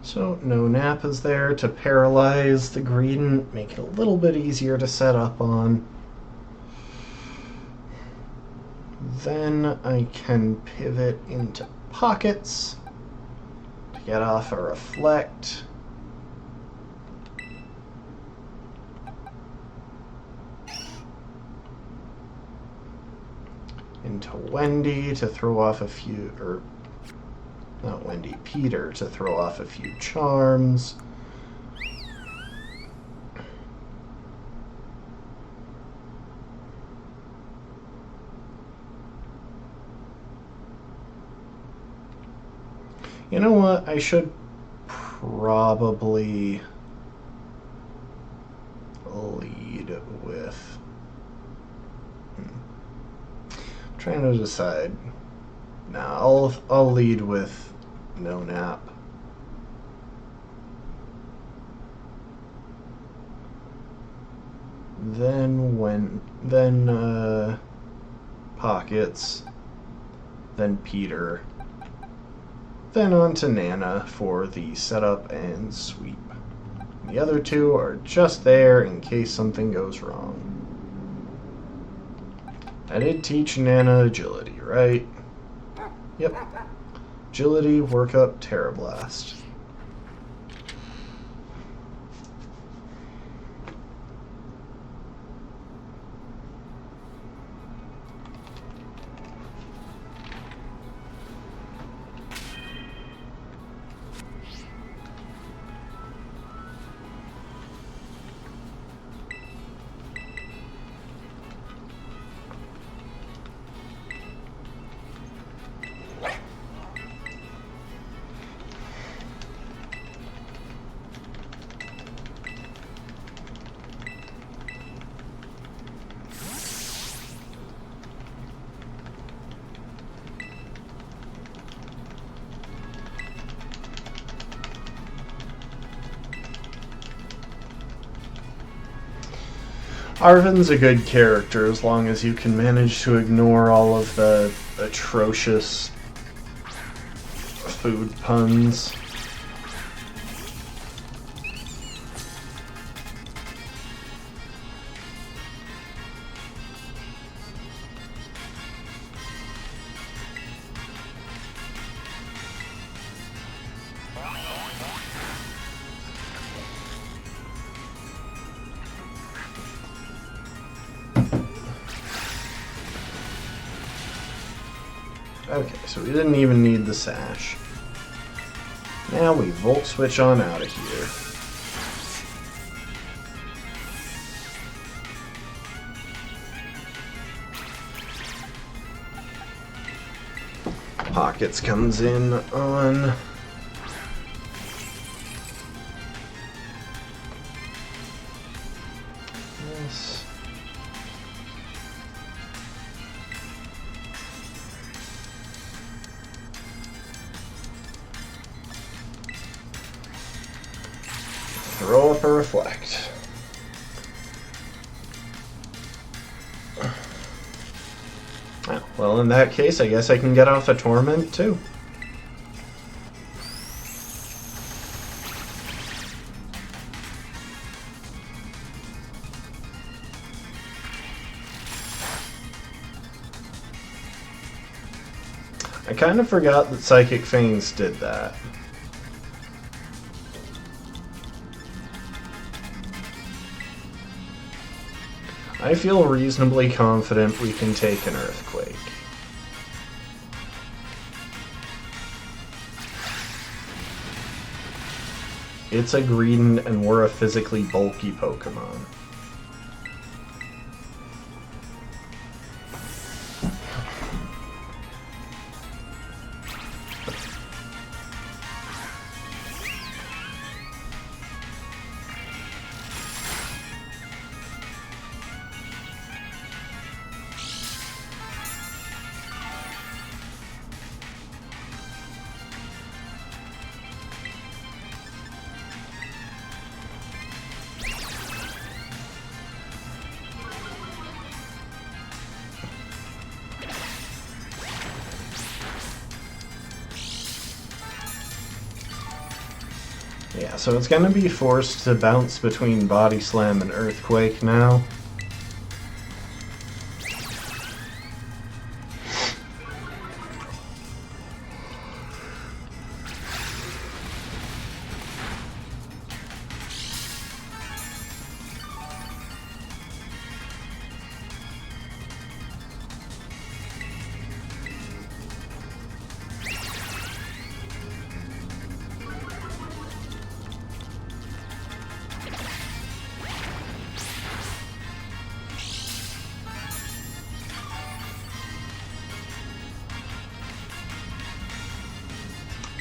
So, no nap is there to paralyze the Greedent, make it a little bit easier to set up on. Then I can pivot into Pockets to get off a Reflect. Into Wendy to throw off a few, or not Wendy, Peter to throw off a few charms. You know what? I should probably lead with... I'm trying to decide. Nah, I'll lead with no nap. Then Pockets, then Peter, then on to Nana for the setup and sweep. The other two are just there in case something goes wrong. I did teach Nana agility, right? Yep. Agility, workup, Terra Blast. Arven's a good character as long as you can manage to ignore all of the atrocious food puns. Okay, so we didn't even need the sash. Now we Volt Switch on out of here. Pockets comes in on... this. a reflect. Oh, well, in that case, I guess I can get off a torment too. I kind of forgot that Psychic Feigns did that. I feel reasonably confident we can take an Earthquake. It's a green and we're a physically bulky Pokemon. Yeah, so it's gonna be forced to bounce between Body Slam and Earthquake now.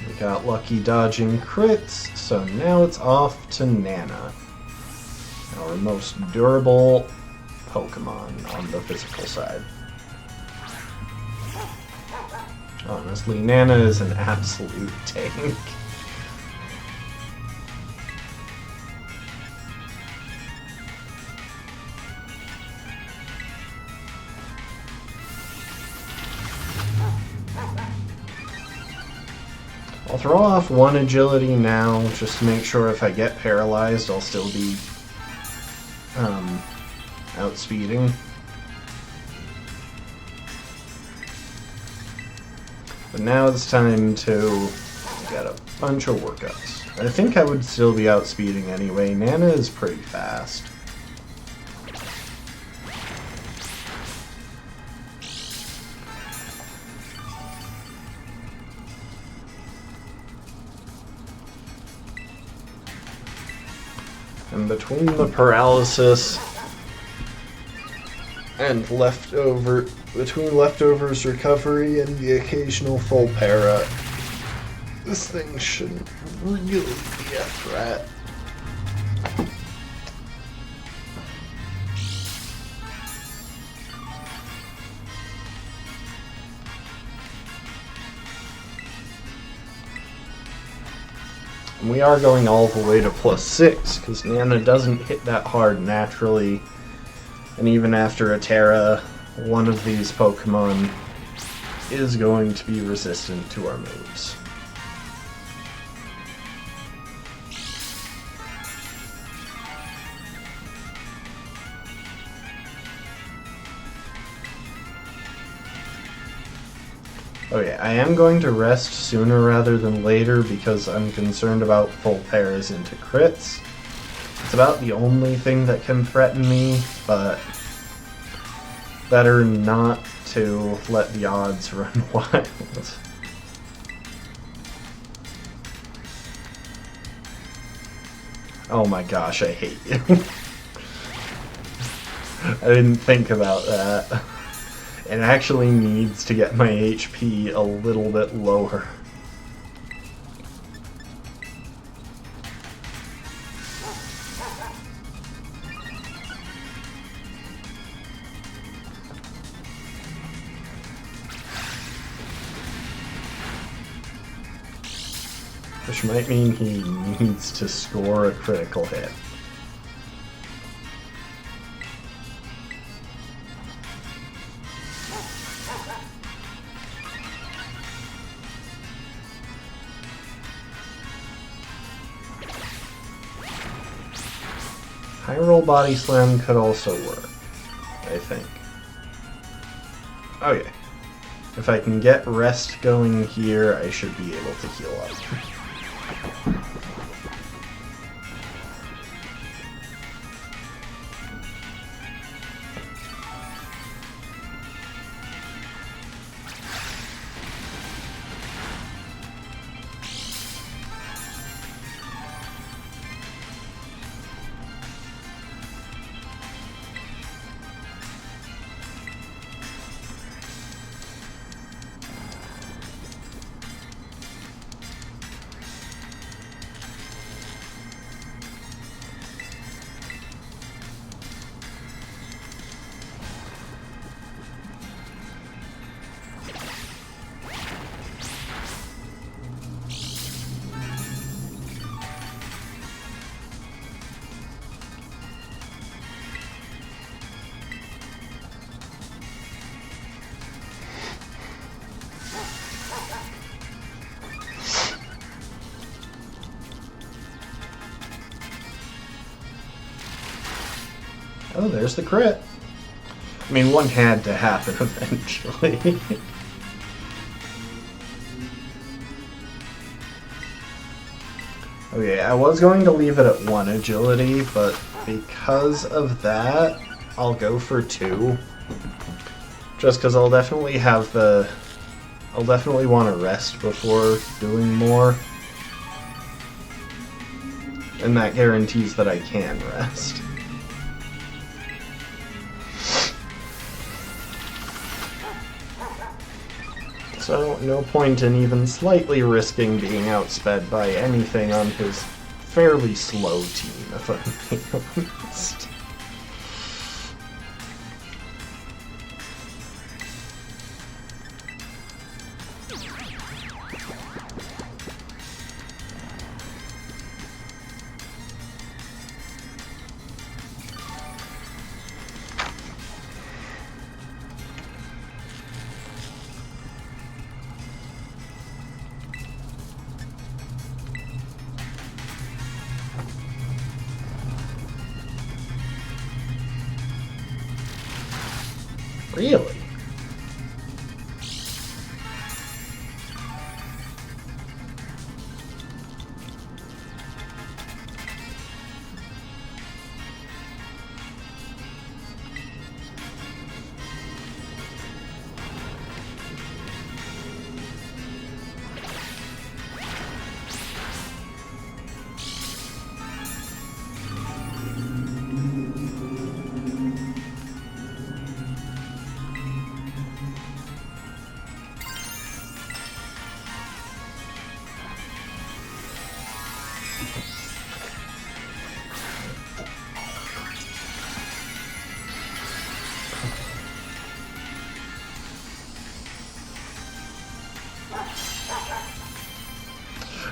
We got lucky dodging crits, so now it's off to Nana, our most durable Pokemon on the physical side. Honestly, Nana is an absolute tank. I'll throw off one agility now, just to make sure if I get paralyzed, I'll still be outspeeding. But now it's time to get a bunch of workouts. I think I would still be outspeeding anyway. Nana is pretty fast. And between the paralysis and between leftovers recovery and the occasional full para, this thing shouldn't really be a threat. We are going all the way to +6, because Nana doesn't hit that hard naturally, and even after a Terra, one of these Pokemon is going to be resistant to our moves. Oh yeah, I am going to rest sooner rather than later because I'm concerned about full paras into crits. It's about the only thing that can threaten me, but better not to let the odds run wild. Oh my gosh, I hate you. I didn't think about that. It actually needs to get my HP a little bit lower. Which might mean he needs to score a critical hit. High roll body slam could also work, I think. Okay. If I can get rest going here, I should be able to heal up. Oh, there's the crit. I mean, one had to happen eventually. Okay, I was going to leave it at 1 agility, but because of that, I'll go for 2. Just because I'll definitely have the... I'll definitely want to rest before doing more. And that guarantees that I can rest. So, no point in even slightly risking being outsped by anything on his fairly slow team, if I'm being honest. Really?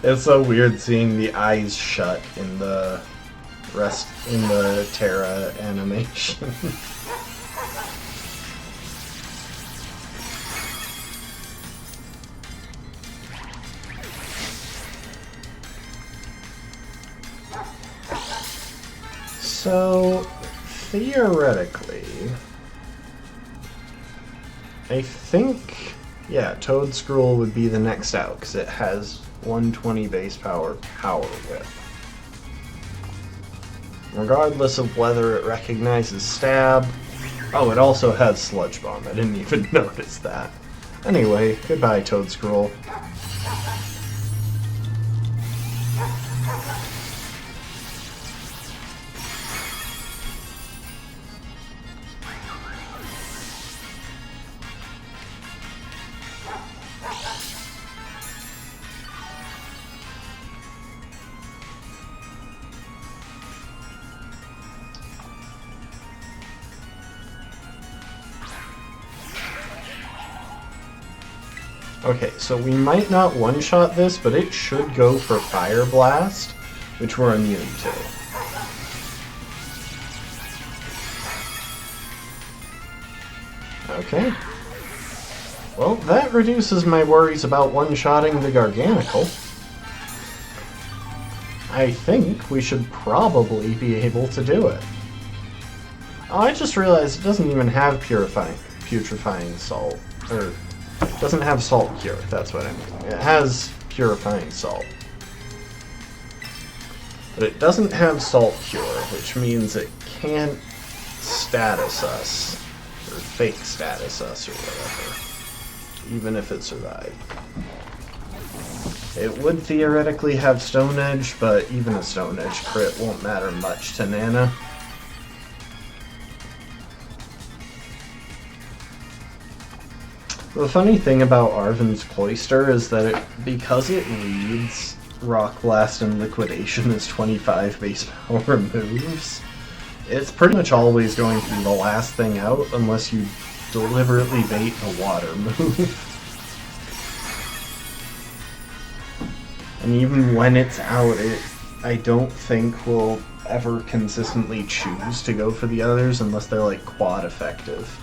It's so weird seeing the eyes shut in the Terra animation. So, theoretically, I think, yeah, Toad Scroll would be the next out, because it has 120 base power whip. Regardless of whether it recognizes stab. Oh, it also has Sludge Bomb. I didn't even notice that. Anyway, goodbye, Toad Scroll. Okay, so we might not one-shot this, but it should go for Fire Blast, which we're immune to. Okay. Well, that reduces my worries about one-shotting the Garganical. I think we should probably be able to do it. Oh, I just realized it doesn't even have putrefying salt. Or, it doesn't have salt cure, that's what I mean. It has purifying salt. But it doesn't have salt cure, which means it can't status us. Or fake status us or whatever. Even if it survived. It would theoretically have Stone Edge, but even a Stone Edge crit won't matter much to Nana. The funny thing about Arven's Cloister is that because it leads Rock Blast and Liquidation as 25 base power moves, it's pretty much always going to be the last thing out unless you deliberately bait a water move. And even when it's out, I don't think will ever consistently choose to go for the others unless they're like quad effective.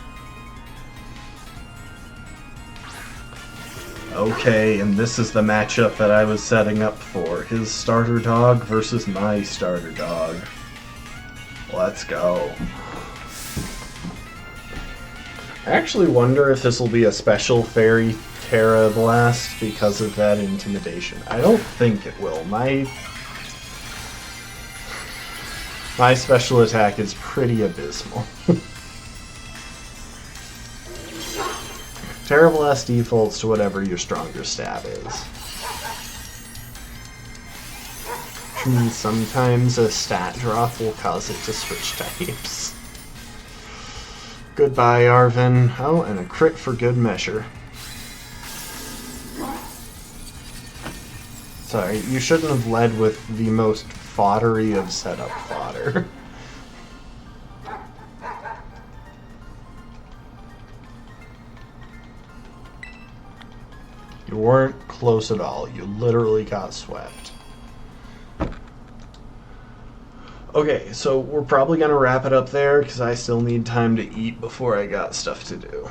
Okay, and this is the matchup that I was setting up for. His starter dog versus my starter dog. Let's go. I actually wonder if this will be a special Fairy Terra Blast because of that intimidation. I don't think it will. My special attack is pretty abysmal. Terra Blast defaults to whatever your stronger stab is. Which means sometimes a stat drop will cause it to switch types. Goodbye, Arven. Oh, and a crit for good measure. Sorry, you shouldn't have led with the most foddery of setup fodder. You weren't close at all. You literally got swept. Okay, so we're probably going to wrap it up there because I still need time to eat before I got stuff to do.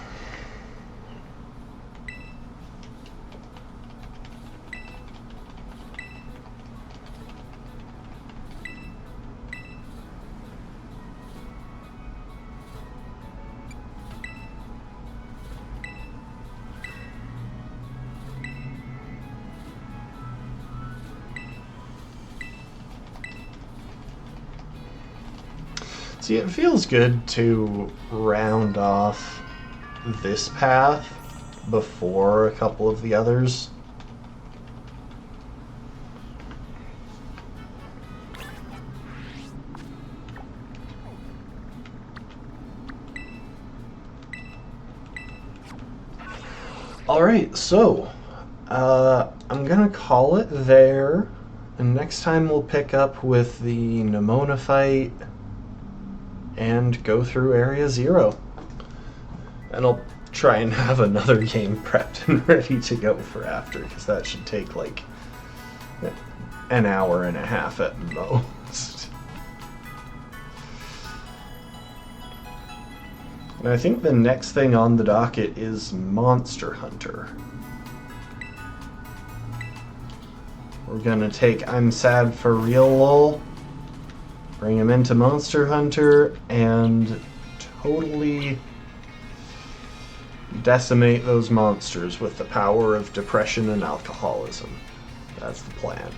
See, it feels good to round off this path before a couple of the others. Alright, so I'm gonna call it there, and next time we'll pick up with the Nemona fight and go through Area 0. And I'll try and have another game prepped and ready to go for after, because that should take like an hour and a half at most. And I think the next thing on the docket is Monster Hunter. We're gonna take I'm Sad for Real Lol, bring him into Monster Hunter, and totally decimate those monsters with the power of depression and alcoholism. That's the plan.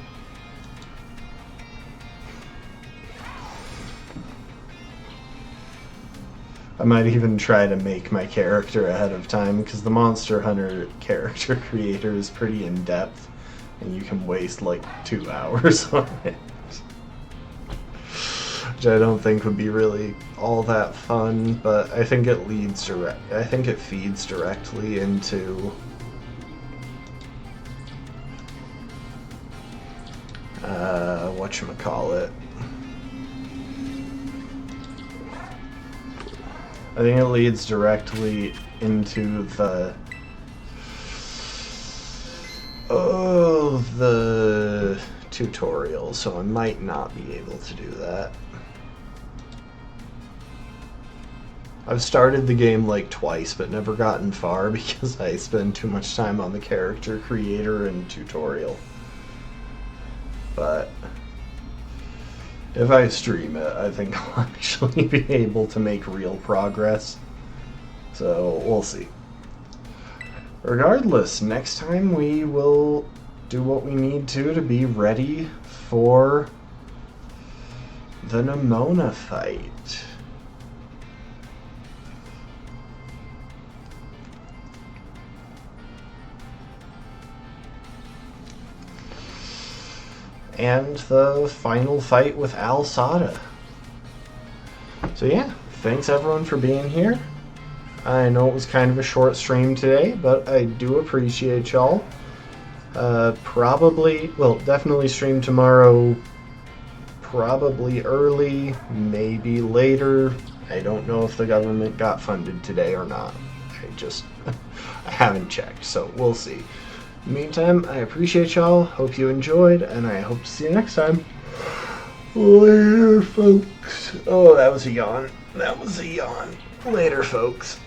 I might even try to make my character ahead of time, because the Monster Hunter character creator is pretty in-depth, and you can waste like 2 hours on it. Which I don't think would be really all that fun, but I think it feeds directly into whatchamacallit. I think it leads directly into the tutorial, so I might not be able to do that. I've started the game like twice, but never gotten far because I spend too much time on the character creator and tutorial. But If I stream it, I think I'll actually be able to make real progress. So, we'll see. Regardless, next time we will do what we need to be ready for the Nemona fight. And the final fight with Alsada. So yeah, thanks everyone for being here. I know it was kind of a short stream today, but I do appreciate y'all. Definitely stream tomorrow, probably early, maybe later. I don't know if the government got funded today or not. I haven't checked, so we'll see. Meantime, I appreciate y'all, hope you enjoyed, and I hope to see you next time. Later, folks. Oh, that was a yawn. Later, folks.